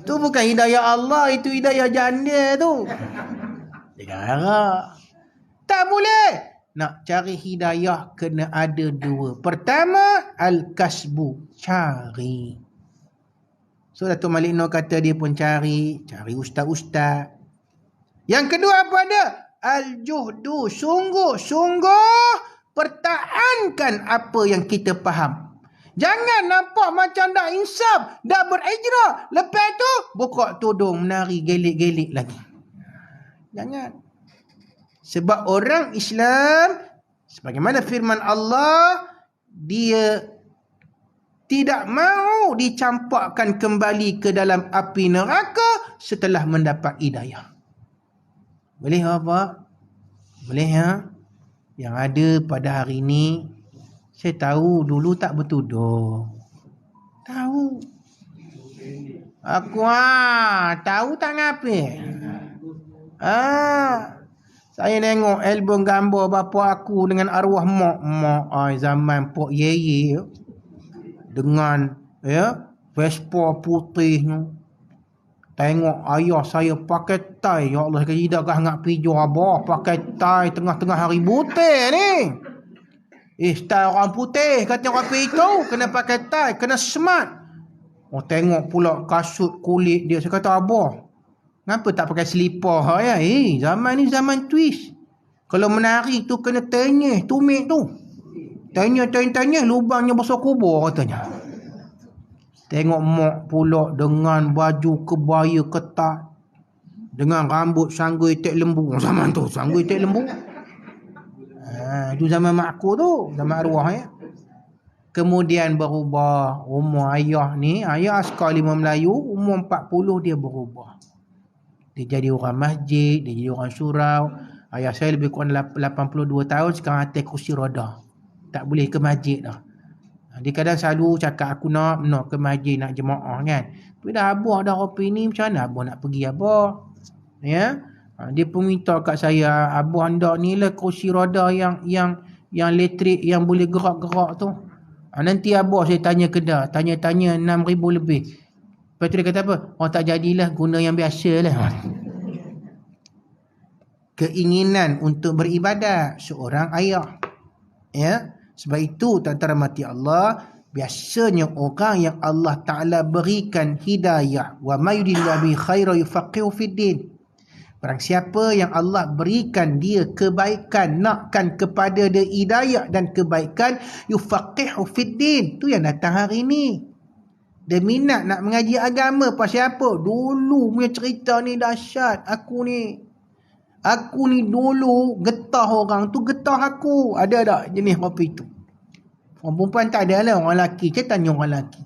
Tu bukan hidayah Allah, itu hidayah janda tu. Hidayah. Tak boleh. Nak cari hidayah kena ada dua. Pertama, al-kasbu, cari. So Datuk Malik Noor kata dia pun cari ustaz-ustaz. Yang kedua apa ada? Al-juhdu, sungguh-sungguh pertahankan apa yang kita faham. Jangan nampak macam dah insaf, dah berhijrah, lepas tu buka tudung menari gelik-gelik lagi. Jangan. Sebab orang Islam, sebagaimana firman Allah, dia tidak mahu dicampakkan kembali ke dalam api neraka setelah mendapat hidayah. Boleh apa? Boleh ya? Yang ada pada hari ini, saya tahu dulu tak bertuduh. Tahu. Aku tahu tak ngapi. Saya tengok album gambar bapa aku dengan arwah mak zaman Pok Yeye dengan Vespa putihnya. Tengok ayah saya pakai tai. Ya Allah, tidak kah nak pijo abah pakai tai tengah-tengah hari butir ni. Style orang putih kata orang itu kena pakai tai, kena smart. Tengok pula kasut kulit dia. Saya kata, abah, kenapa tak pakai selipar ya? Zaman ni zaman twist. Kalau menari tu kena tenyih, tumit tu. Tenyih, lubangnya besar kubur katanya. Tengok mak pula dengan baju kebaya ketat. Dengan rambut sanggul itik lembu. Zaman tu, sanggul itik lembu. Itu zaman mak aku tu. Zaman arwah ya. Kemudian berubah. Umur ayah ni, ayah askar 5 Melayu, umur 40 dia berubah. Dia jadi orang masjid, dia jadi orang surau. Ayah saya lebih kurang 82 tahun, sekarang atas kursi roda. Tak boleh ke masjid dah. Dia kadang selalu cakap, aku nak ke masjid, nak jemaah kan. Tapi dah abah dah kopi ni, macam mana abah nak pergi abah? Ya? Dia pun minta kat saya, abah hendak ni lah kursi roda yang elektrik, yang boleh gerak-gerak tu. Nanti abah saya tanya kedai, tanya 6,000 lebih. Lepas tu dia kata apa? Tak jadilah, guna yang biasa lah. Keinginan untuk beribadat seorang ayah. Ya, sebab itu tuan-tuan rahmati Allah, biasanya orang yang Allah Ta'ala berikan hidayah, wa may yuridillahu bihi khairan yufaqihu fid din. Barang siapa yang Allah berikan dia kebaikan, nakkan kepada dia hidayah dan kebaikan, yufaqihu fid din. Tu yang datang hari ni. Dia minat nak mengaji agama. Pasal apa? Dulu punya cerita ni dahsyat. Aku ni dulu getah orang tu, getah aku. Ada tak jenis kopi tu? Orang perempuan tak ada lah. Orang lelaki, saya tanya orang lelaki.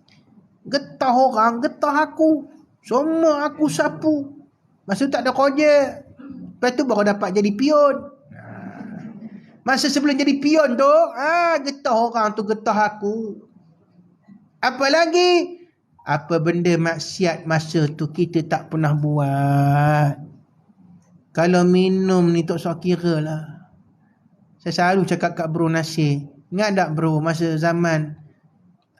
Getah orang, getah aku. Semua aku sapu. Masa tak ada projek. Lepas tu baru dapat jadi pion. Masa sebelum jadi pion tu, getah orang tu, getah aku. Apa lagi? Apa benda maksiat masa tu kita tak pernah buat. Kalau minum ni tak usah kira lah. Saya selalu cakap kat Bro Nasir. Ingat tak bro, masa zaman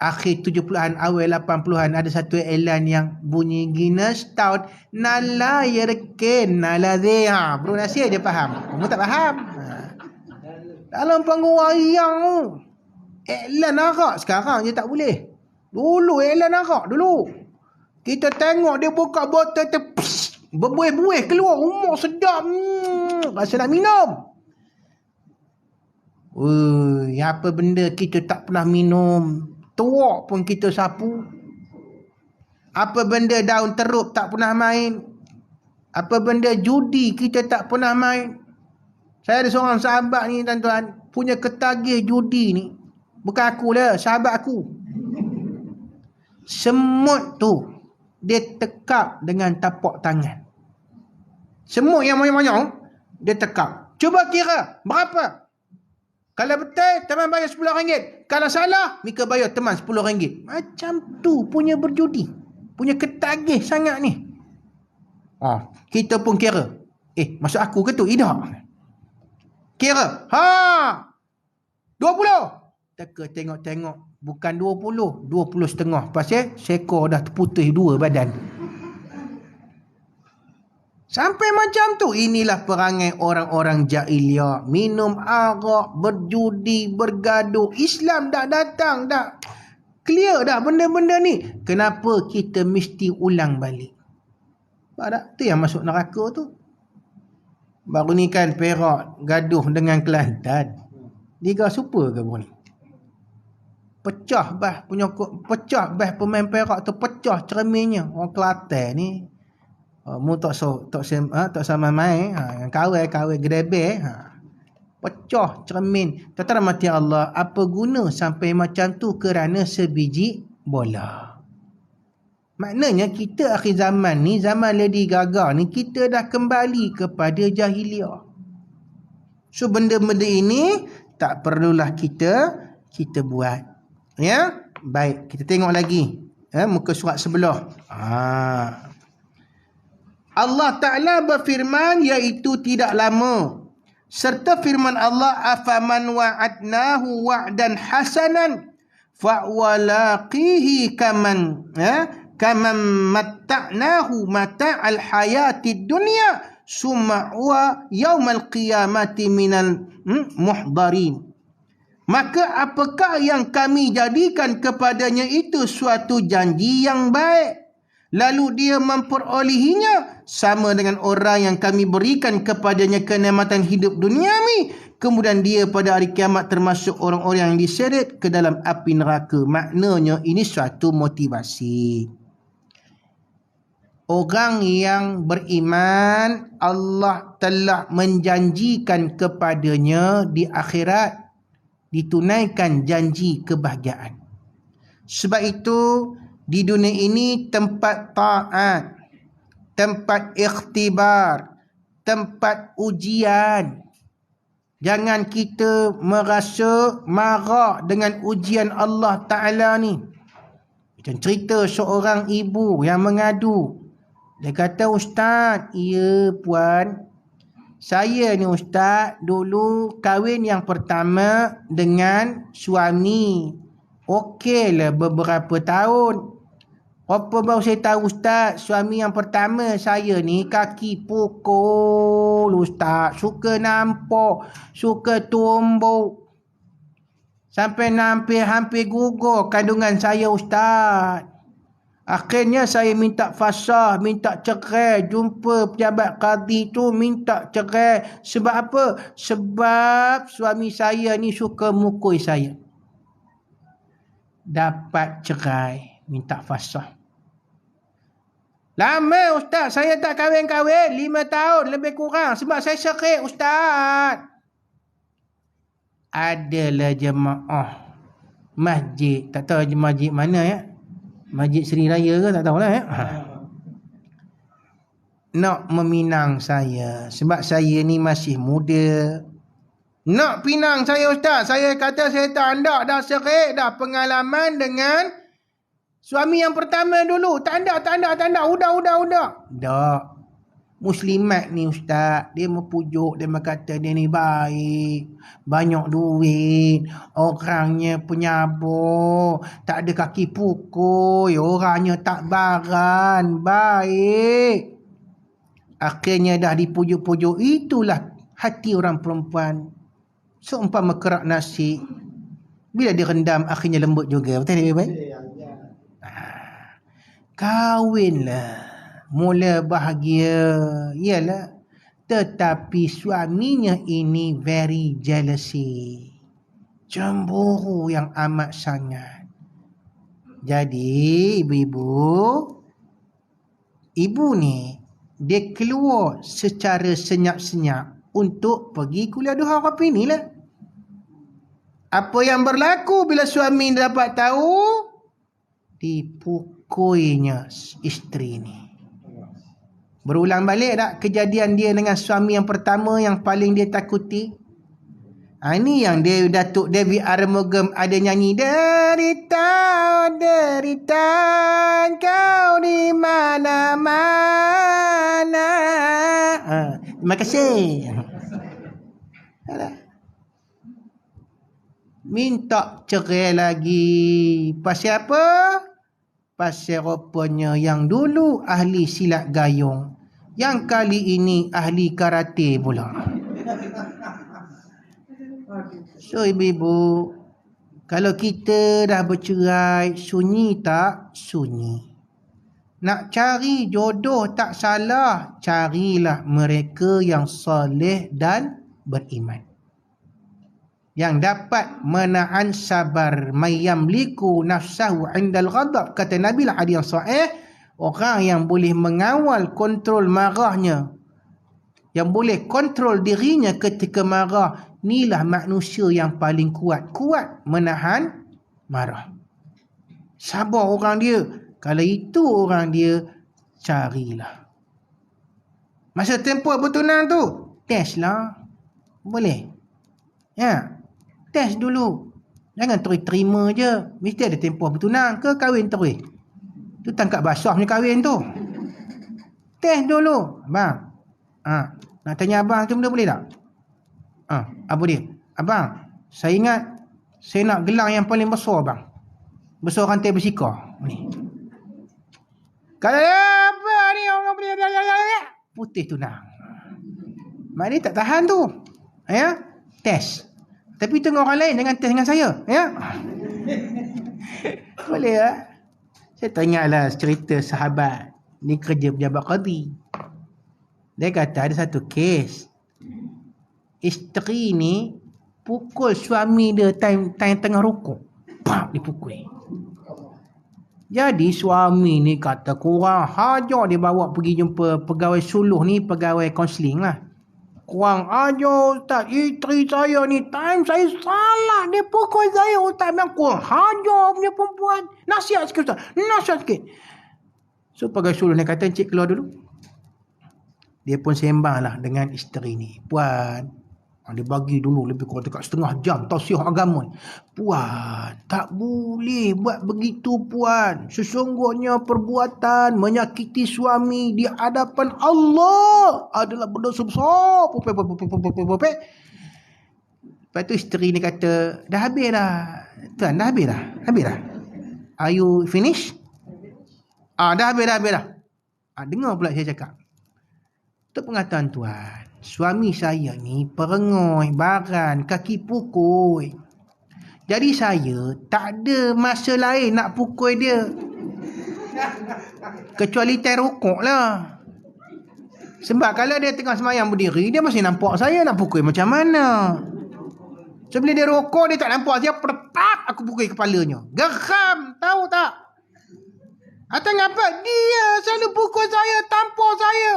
akhir 70-an, awal 80-an, ada satu iklan yang bunyi Guinness Stout, nala yerken, nala zea. Bro Nasir dia faham. Kamu tak faham. Dalam panggung wayang tu, iklan arak. Sekarang je tak boleh. Dulu iklan arak dulu. Kita tengok dia buka botol tu, berbuih-buih keluar, umur sedap. Rasa nak minum. Apa benda kita tak pernah minum. Tuak pun kita sapu. Apa benda daun teruk tak pernah main. Apa benda judi kita tak pernah main. Saya ada seorang sahabat ni tuan-tuan, punya ketagih judi ni. Bukan aku lah, sahabat aku. Semut tu dia tekap dengan tapak tangan. Semut yang banyak-banyak dia tekap. Cuba kira berapa. Kalau betul, teman bayar RM10. Kalau salah, Mika bayar teman RM10. Macam tu punya berjudi. Punya ketagih sangat ni. Kita pun kira. Maksud aku ke tu? Tidak. Kira. 20. Teka tengok-tengok. Bukan 20. 20,5. Pasal seekor dah terputus 2 badan. Sampai macam tu. Inilah perangai orang-orang jahiliyah. Minum arak, berjudi, bergaduh. Islam dah datang, dah clear dah benda-benda ni. Kenapa kita mesti ulang balik? Sebab tu yang masuk neraka tu. Baru ni kan Perak gaduh dengan Kelantan. Liga Super ke baru ni? Pecah bah pemain Perak tu, pecah cerminnya. Orang Kelantan ni. Mu tak sama main, yang kawai gedebe, pecah cermin. Tuan-tuan rahmati Allah, apa guna sampai macam tu kerana sebiji bola? Maknanya kita akhir zaman ni, zaman Lady Gaga ni, kita dah kembali kepada jahiliah. So benda-benda ini tak perlulah kita buat. Ya, baik, kita tengok lagi muka surat sebelah. Allah Ta'ala berfirman, iaitu tidak lama. Serta firman Allah, afaman wa'adnahu wa'dan hasanan fa'walaqihi kaman matta'nahu mata'al hayatid dunya summa wa yaumal qiyamati minal muhdarin. Maka apakah yang kami jadikan kepadanya itu suatu janji yang baik, lalu dia memperolehinya sama dengan orang yang kami berikan kepadanya kenikmatan hidup duniawi, kemudian dia pada hari kiamat termasuk orang-orang yang diseret ke dalam api neraka. Maknanya ini suatu motivasi. Orang yang beriman, Allah telah menjanjikan kepadanya di akhirat ditunaikan janji kebahagiaan. Sebab itu di dunia ini tempat taat, tempat ikhtibar, tempat ujian. Jangan kita merasa marah dengan ujian Allah Ta'ala ni. Macam cerita seorang ibu yang mengadu. Dia kata, Ustaz, ya puan, saya ni Ustaz dulu kahwin yang pertama dengan suami. Okeylah beberapa tahun. Apa baru saya tahu Ustaz, suami yang pertama saya ni kaki pukul Ustaz. Suka nampak, suka tumbuk. Sampai hampir gugur kandungan saya Ustaz. Akhirnya saya minta fasah, minta cerai, jumpa pejabat qadi tu minta cerai. Sebab apa? Sebab suami saya ni suka mukul saya. Dapat cerai, minta fasah. Lama Ustaz, saya tak kahwin-kahwin, 5 tahun lebih kurang sebab saya cerai Ustaz. Adalah jemaah masjid, tak tahu masjid mana ya. Masjid Seri Raya ke tak tahulah ya. Nak meminang saya sebab saya ni masih muda. Nak pinang saya Ustaz. Saya kata saya tak ada dah serik dah pengalaman dengan suami yang pertama dulu. Tak ada. Udah. Tak. Muslimat ni Ustaz, dia mempujuk, dia berkata dia ni baik, banyak duit, orangnya penyabur, tak ada kaki pukul, orangnya tak baran, baik. Akhirnya dah dipujuk-pujuk, itulah hati orang perempuan. Seumpama kerak nasi, bila direndam akhirnya lembut juga. Betul tak baik? Kahwinlah. Mula bahagia, ialah, tetapi suaminya ini very jealousy, cemburu yang amat sangat. Jadi ibu ni dia keluar secara senyap-senyap untuk pergi kuliah duha kopi ni lah. Apa yang berlaku bila suami dapat tahu? Dipukulnya isteri ni. Berulang balik tak kejadian dia dengan suami yang pertama yang paling dia takuti? Ini yang dia Datuk David Arumugam ada nyanyi, derita kau di mana-mana. Terima kasih. Minta cerai lagi. Pasal apa? Pasal rupanya yang dulu ahli silat gayung, yang kali ini ahli karate pula. So ibu-ibu, kalau kita dah bercerai, sunyi tak? Sunyi. Nak cari jodoh tak salah, carilah mereka yang soleh dan beriman, yang dapat menahan sabar, mayamliku nafsahu indal ghadab. Kata Nabi lah hadis yang sahih, orang yang boleh mengawal kontrol marahnya, yang boleh kontrol dirinya ketika marah, inilah manusia yang paling kuat menahan marah. Sabar orang dia. Kalau itu orang dia, carilah. Masa tempoh bertunang tu, test lah. Boleh? Ya. Test dulu. Jangan terima je. Mesti ada tempoh bertunang ke kahwin terus. Tu tangkap basah punya kahwin tu. Test dulu. Abang. Nak tanya abang tu benda boleh tak? Apa dia? Abang, saya ingat saya nak gelang yang paling besar bang. Besar rantai bersika. Ni. Kalau apa ni orang boleh putih tunang. Maknanya tak tahan tu. Ya? Test. Tapi tengok orang lain jangan test dengan saya. Ya? Boleh tak? Saya teringatlah cerita sahabat. Ni kerja pejabat qadi. Dia kata ada satu kes. Isteri ni pukul suami dia time tengah rukuk. Pak dipukul. Jadi suami ni kata kurang hajar dia bawa pergi jumpa pegawai suluh ni, pegawai kaunseling lah. Kurang ajar Ustaz, isteri saya ni time saya salah dia pukul saya Ustaz, memang kurang hajar punya perempuan. Nasihat sikit Ustaz, nasihat sikit. So pegawai suluh ni kata encik keluar dulu. Dia pun sembang lah dengan isteri ni. Puan, dia bagi dulu lebih kurang dekat setengah jam tausiah agama. Puan, tak boleh buat begitu puan. Sesungguhnya perbuatan menyakiti suami di hadapan Allah adalah berdosa besar. Lepas tu isteri ni kata, dah habis dah. Tuan, dah habis dah? Habis dah? Are you finish? Dah habis dah. Dengar pula saya cakap. Tu pengataan tuan. Suami saya ni perengoy, baran, kaki pukul. Jadi saya tak ada masa lain nak pukul dia. Kecuali time rokok lah. Sebab kalau dia tengah semayang berdiri, dia masih nampak saya nak pukul macam mana. So bila dia rokok, dia tak nampak saya, pertak aku pukul kepalanya. Geram, tahu tak? Atau ngapa? Dia selalu pukul saya, tampar saya.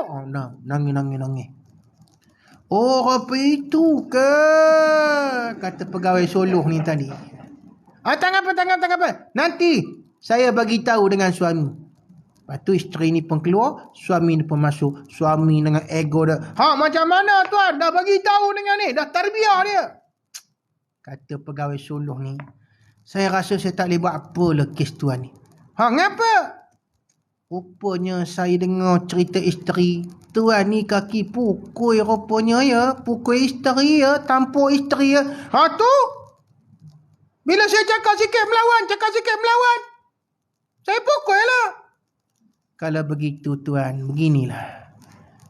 Nangis. Apa itu ke? Kata pegawai suluh ni tadi. Tang apa? Nanti saya bagi tahu dengan suami. Lepas tu isteri ni pun keluar, suami ni pun masuk. Suami dengan ego dia. Macam mana tuan? Dah bagi tahu dengan ni, dah tarbiyah dia. Kata pegawai suluh ni, saya rasa saya tak boleh buat apa lah kes tuan ni. Ngapa? Rupanya saya dengar cerita isteri. Tuan ni kaki pukul rupanya ya. Pukul isteri ya. Tampuk isteri ya. Tu. Bila saya cakap sikit melawan. Saya pukul lah. Kalau begitu tuan, beginilah.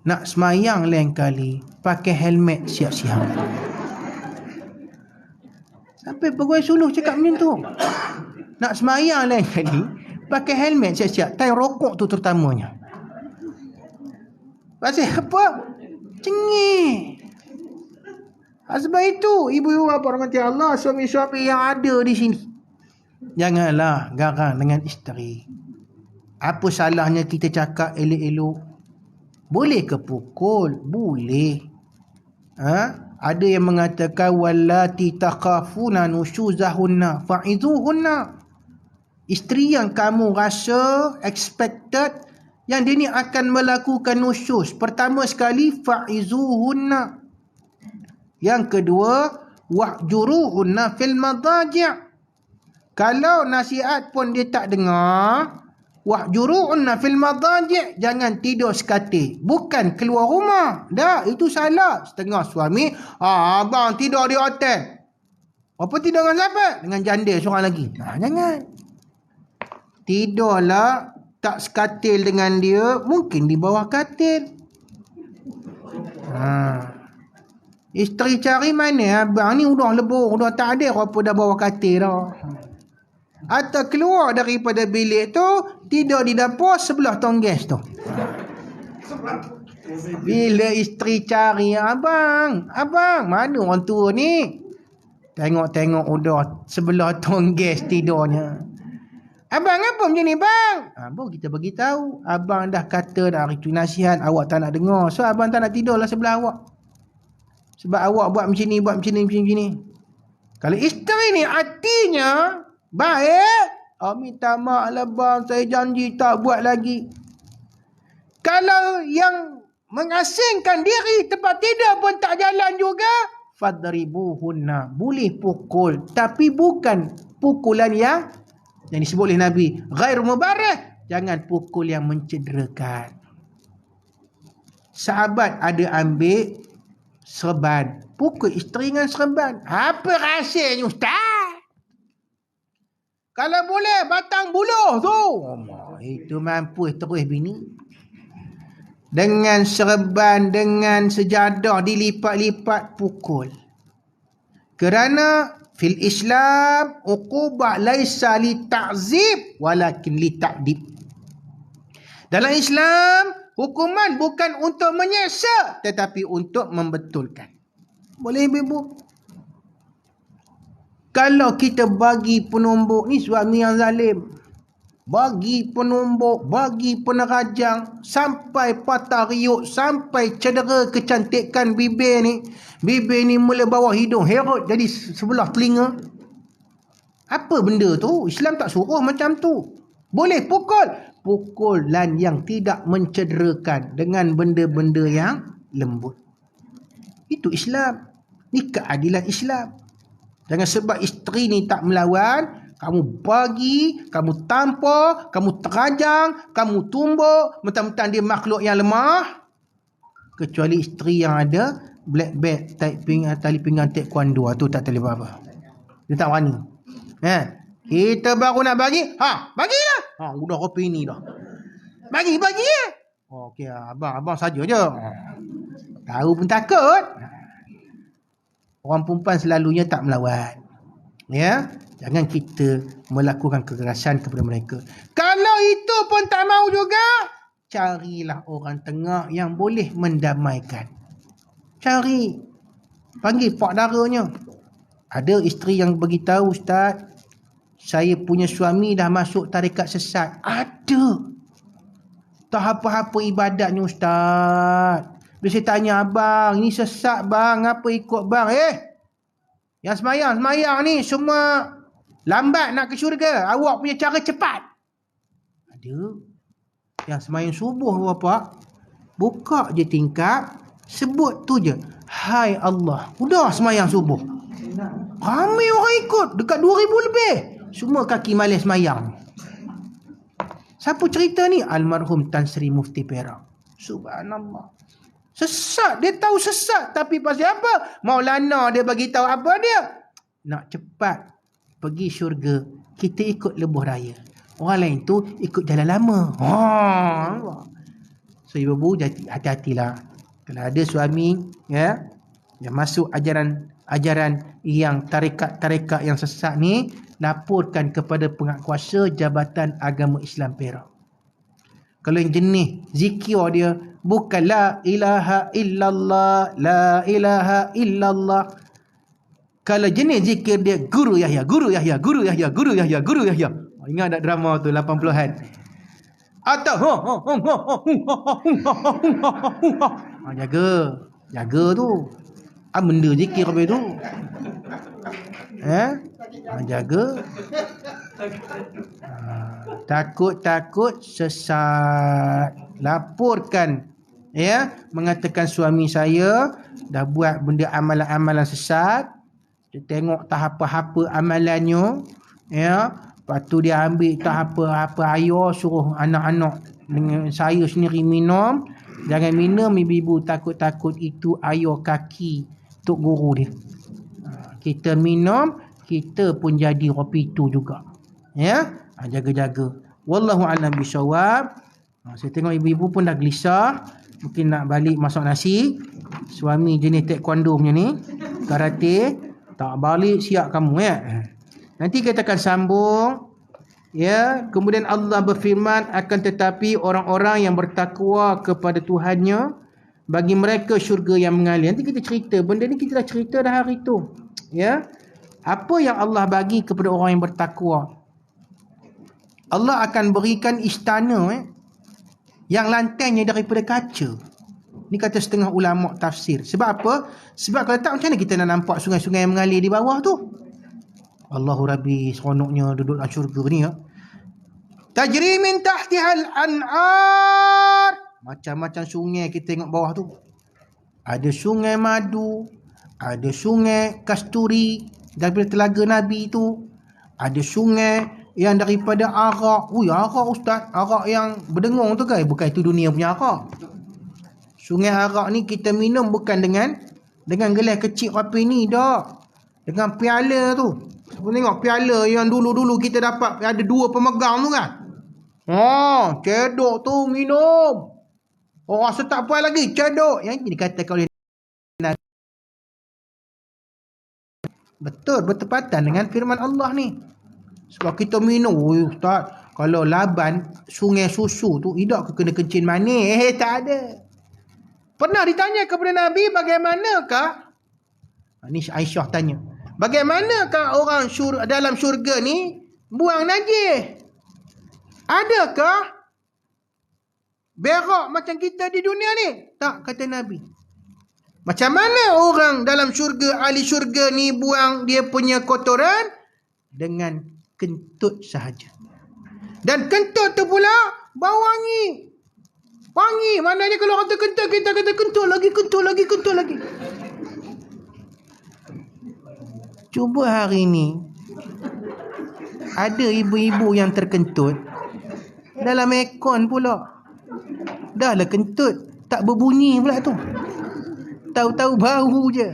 Nak semayang lain kali, pakai helmet siap-siap. Sampai pegawai suluh cakap macam tu. Nak semayang lain kali, pakai helmet siap-siap. Tai rokok tu terutamanya. Pasal apa? Cengih. Sebab itu, ibu-ibu bapa rahmati Allah, suami-suami yang ada di sini, janganlah garang dengan isteri. Apa salahnya kita cakap elok-elok? Boleh ke pukul? Boleh. Ada yang mengatakan wallati takhafuna nusyuzahunna fa'izuhunna. Isteri yang kamu rasa expected yang dia ni akan melakukan nusyuz, pertama sekali fa'izuhunna. Yang kedua wahjuruhunna fil madaji'. Kalau nasihat pun dia tak dengar, wahjuruhunna fil madaji', jangan tidur sekatil, bukan keluar rumah. Dah, itu salah. Setengah suami, abang tidur di hotel. Apa tidur dengan siapa? Dengan janda seorang lagi. Jangan. Tidurlah tak sekatil dengan dia, mungkin di bawah katil. Isteri cari mana abang ni udah lebur, udah tak ada apa dah bawah katil dah. Atau keluar daripada bilik tu, tidur di dapur sebelah tong gas tu. Bila isteri cari, abang mana orang tua ni? Tengok udah sebelah tong gas tidurnya. Abang apa macam ni bang? Baru kita bagi tahu. Abang dah kata dah hari tu nasihat, awak tak nak dengar. So abang tak nak tidurlah sebelah awak. Sebab awak buat macam ni. Kalau isteri ni hatinya baik, minta maaf lah bang, saya janji tak buat lagi. Kalau yang mengasingkan diri, tempat tidur pun tak jalan juga, fadribuhunna, boleh pukul, tapi bukan pukulan yang disebut oleh Nabi ghair mubarrih, jangan pukul yang mencederakan. Sahabat ada ambil serban, pukul isteri dengan serban. Apa rahsianya ustaz? Kalau boleh batang buluh tu. Itu mampu terus bini. Dengan serban, dengan sejadah dilipat-lipat pukul. Kerana fil Islam uqubah laisa li ta'zib walakin li ta'dib. Dalam Islam hukuman bukan untuk menyeksa tetapi untuk membetulkan. Boleh ibu? Kalau kita bagi penumbuk ni suami yang zalim, bagi penumbuk, bagi penerajang, sampai patah riuk, sampai cedera kecantikan bibir ni mula bawah hidung herut jadi sebelah telinga. Apa benda tu? Islam tak suruh macam tu. Boleh pukulan yang tidak mencederakan dengan benda-benda yang lembut. Itu Islam. Ni keadilan Islam. Jangan sebab isteri ni tak melawan, kamu bagi, kamu tampar, kamu terajang, kamu tumbuk, mentang-mentang dia makhluk yang lemah. Kecuali isteri yang ada black belt, tali pinggang taekwondo, tu tak boleh apa-apa. Dia tak berani. Kita baru nak bagi, bagilah. Udah kopi ni dah. Bagi ya. Okey, abang saja je. Tahu pun takut. Orang perempuan selalunya tak melawan. Ya, jangan kita melakukan kekerasan kepada mereka. Kalau itu pun tak mau juga, carilah orang tengah yang boleh mendamaikan. Cari. Panggil pak daranya. Ada isteri yang beritahu, ustaz, saya punya suami dah masuk tarekat sesat. Ada. Tak apa-apa ibadatnya ustaz. Bila saya tanya abang, ni sesat bang, apa ikut bang? Yang semayang ni semua lambat nak ke syurga. Awak punya cara cepat. Ada. Yang semayang subuh bapak, buka je tingkap, sebut tu je, hai Allah. Udah semayang subuh. Ramai orang ikut, dekat 2,000 lebih. Semua kaki malis semayang. Siapa cerita ni? Almarhum Tan Sri Mufti Perak. Subhanallah. Sesat, dia tahu sesat, tapi pasal apa? Maulana dia bagi tahu apa dia? Nak cepat pergi syurga, kita ikut lebuh raya. Orang lain tu ikut jalan lama. So ibu-ibu hati-hatilah. Kalau ada suami yang masuk ajaran yang tarekat yang sesat ni, laporkan kepada penguatkuasa Jabatan Agama Islam Perak. Kalau yang jenis zikir dia bukan la ilaha illallah, la ilaha illallah. Kalau jenis zikir dia Guru Yahya, Guru Yahya, Guru Yahya, Guru Yahya, Guru Yahya. Ingat tak drama tu 80-an? Atau jaga tu. Benda zikir apa tu? Jaga. Takut sesat. Laporkan. Mengatakan suami saya dah buat benda amalan-amalan sesat. Dia tengok tak apa-apa amalannya. Lepas tu dia ambil tak apa-apa air, suruh anak-anak dengan saya sendiri minum. Jangan minum, ibu-ibu takut-takut itu air kaki tok guru dia. Kita minum, kita pun jadi kopi tu juga. Jaga-jaga. Wallahu a'lam bishawab. Saya tengok ibu-ibu pun dah gelisah. Mungkin nak balik masak nasi. Suami jenis taekwondo punya ni, karate. Tak balik, siap kamu Nanti kita akan sambung. Kemudian Allah berfirman, akan tetapi orang-orang yang bertakwa kepada Tuhannya, bagi mereka syurga yang mengalir. Nanti kita cerita. Benda ni kita dah cerita dah hari tu. Apa yang Allah bagi kepada orang yang bertakwa? Allah akan berikan istana yang lantainya daripada kaca. Ni kata setengah ulama tafsir. Sebab apa? Sebab kalau tak, macam mana kita nak nampak sungai-sungai yang mengalir di bawah tu? Allahu Rabbi, seronoknya duduk dalam syurga ni Tajri min tahtihal an'ar. Macam-macam sungai kita tengok bawah tu. Ada sungai madu, ada sungai kasturi daripada telaga Nabi tu. Ada sungai yang daripada arak. Ui, arak ustaz, arak yang berdengung tu kan? Bukan, itu dunia punya arak. Sungai arak ni kita minum bukan dengan gelas kecil rapi ni, dak. Dengan piala tu. Kau tengok piala yang dulu-dulu kita dapat ada 2 pemegang tu kan. Cedok tu minum. Orang rasa tak puas lagi, cedok. Yang ini dikatakan oleh Nabi. Betul, bertepatan dengan firman Allah ni. Sebab kita minum, ustaz, kalau laban sungai susu tu, tidak ke kena kencing manis? Tak ada. Pernah ditanya kepada Nabi, bagaimanakah? Ni Aisyah tanya. Bagaimanakah orang dalam syurga ni buang najis? Adakah berak macam kita di dunia ni? Tak, kata Nabi. Macam mana orang dalam syurga, ahli syurga ni buang dia punya kotoran? Dengan kentut sahaja. Dan kentut tu pula bau wangi. Wangi, maknanya kalau kata kentut, kita kata kentut lagi. Cuba hari ni ada ibu-ibu yang terkentut dalam aircon pula. Dah lah kentut, tak berbunyi pula tu. Tahu-tahu bau je.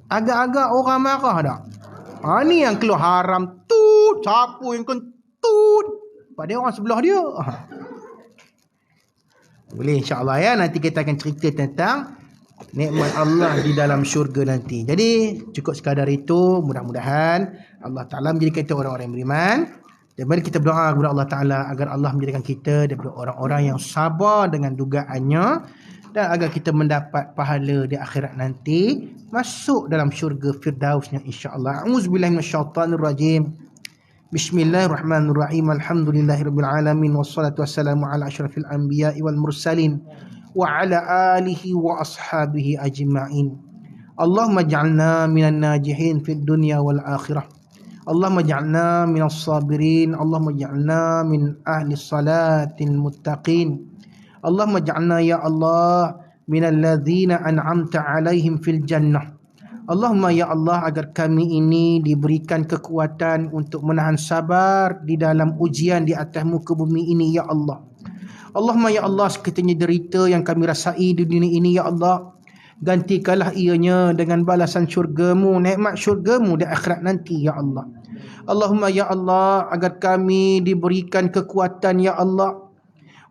Agak-agak orang marah tak? Ni yang keluar haram tu. Siapa yang kentut? Pada orang sebelah dia. Boleh insya-Allah ya, nanti kita akan cerita tentang nikmat Allah di dalam syurga nanti. Jadi cukup sekadar itu. Mudah-mudahan Allah Ta'ala menjadikan kita orang-orang yang beriman. Dan mari kita berdoa kepada Allah Ta'ala agar Allah menjadikan kita daripada orang-orang yang sabar dengan dugaannya, dan agar kita mendapat pahala di akhirat nanti, masuk dalam syurga Firdausnya insya-Allah. A'udzubillahi minasyaitanirrajim. Bismillahirrahmanirrahim. Alhamdulillahirabbil alamin, wassalatu wassalamu ala asyrafil anbiya'i wal mursalin wa ala alihi wa ashabihi ajma'in. Allahumma ij'alna minan najihin fid dunya wal akhirah. Allahumma ij'alna minas sabirin. Allahumma ij'alna min ahli salatil muttaqin. Allahumma ij'alna ya Allah minal ladzina an'amta 'alaihim fil jannah. Allahumma ya Allah, agar kami ini diberikan kekuatan untuk menahan sabar di dalam ujian di atas muka bumi ini ya Allah. Allahumma ya Allah, sekiranya derita yang kami rasai di dunia ini ya Allah, gantikanlah ianya dengan balasan syurgamu, nikmat syurgamu di akhirat nanti ya Allah. Allahumma ya Allah, agar kami diberikan kekuatan ya Allah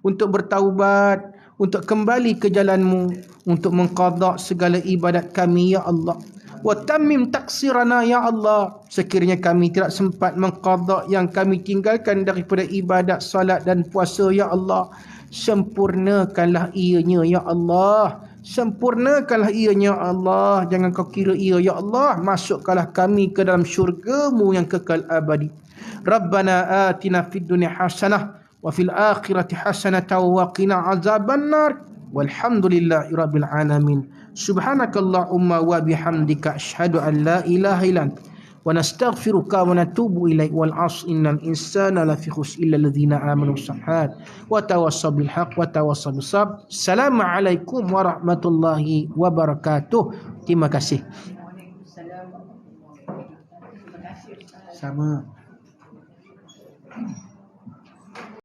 untuk bertaubat, untuk kembali ke jalanmu, untuk mengqada segala ibadat kami ya Allah. Wa tammim taksirana ya Allah, sekiranya kami tidak sempat mengqada yang kami tinggalkan daripada ibadat salat dan puasa ya Allah, sempurnakanlah ianya ya Allah. Sempurnakanlah ianya Allah. Jangan kau kira ia ya Allah. Masukkanlah kami ke dalam syurgamu yang kekal abadi. Rabbana atina fid dunya hasanah wa fil akhirati hasanatan wa qina azabannar. Walhamdulillahi rabbil alamin. Subhanakallahumma wa bihamdika asyhadu an la ilaha illa anta wa nastaghfiruka wa natubu ilaik. Wal 'asr innal insana lafi khusr illa alladhina amanu was-salihati wa tawassaw bil haqq wa tawassaw bis sabr. Assalamualaikum warahmatullahi wabarakatuh. Terima kasih. Sama.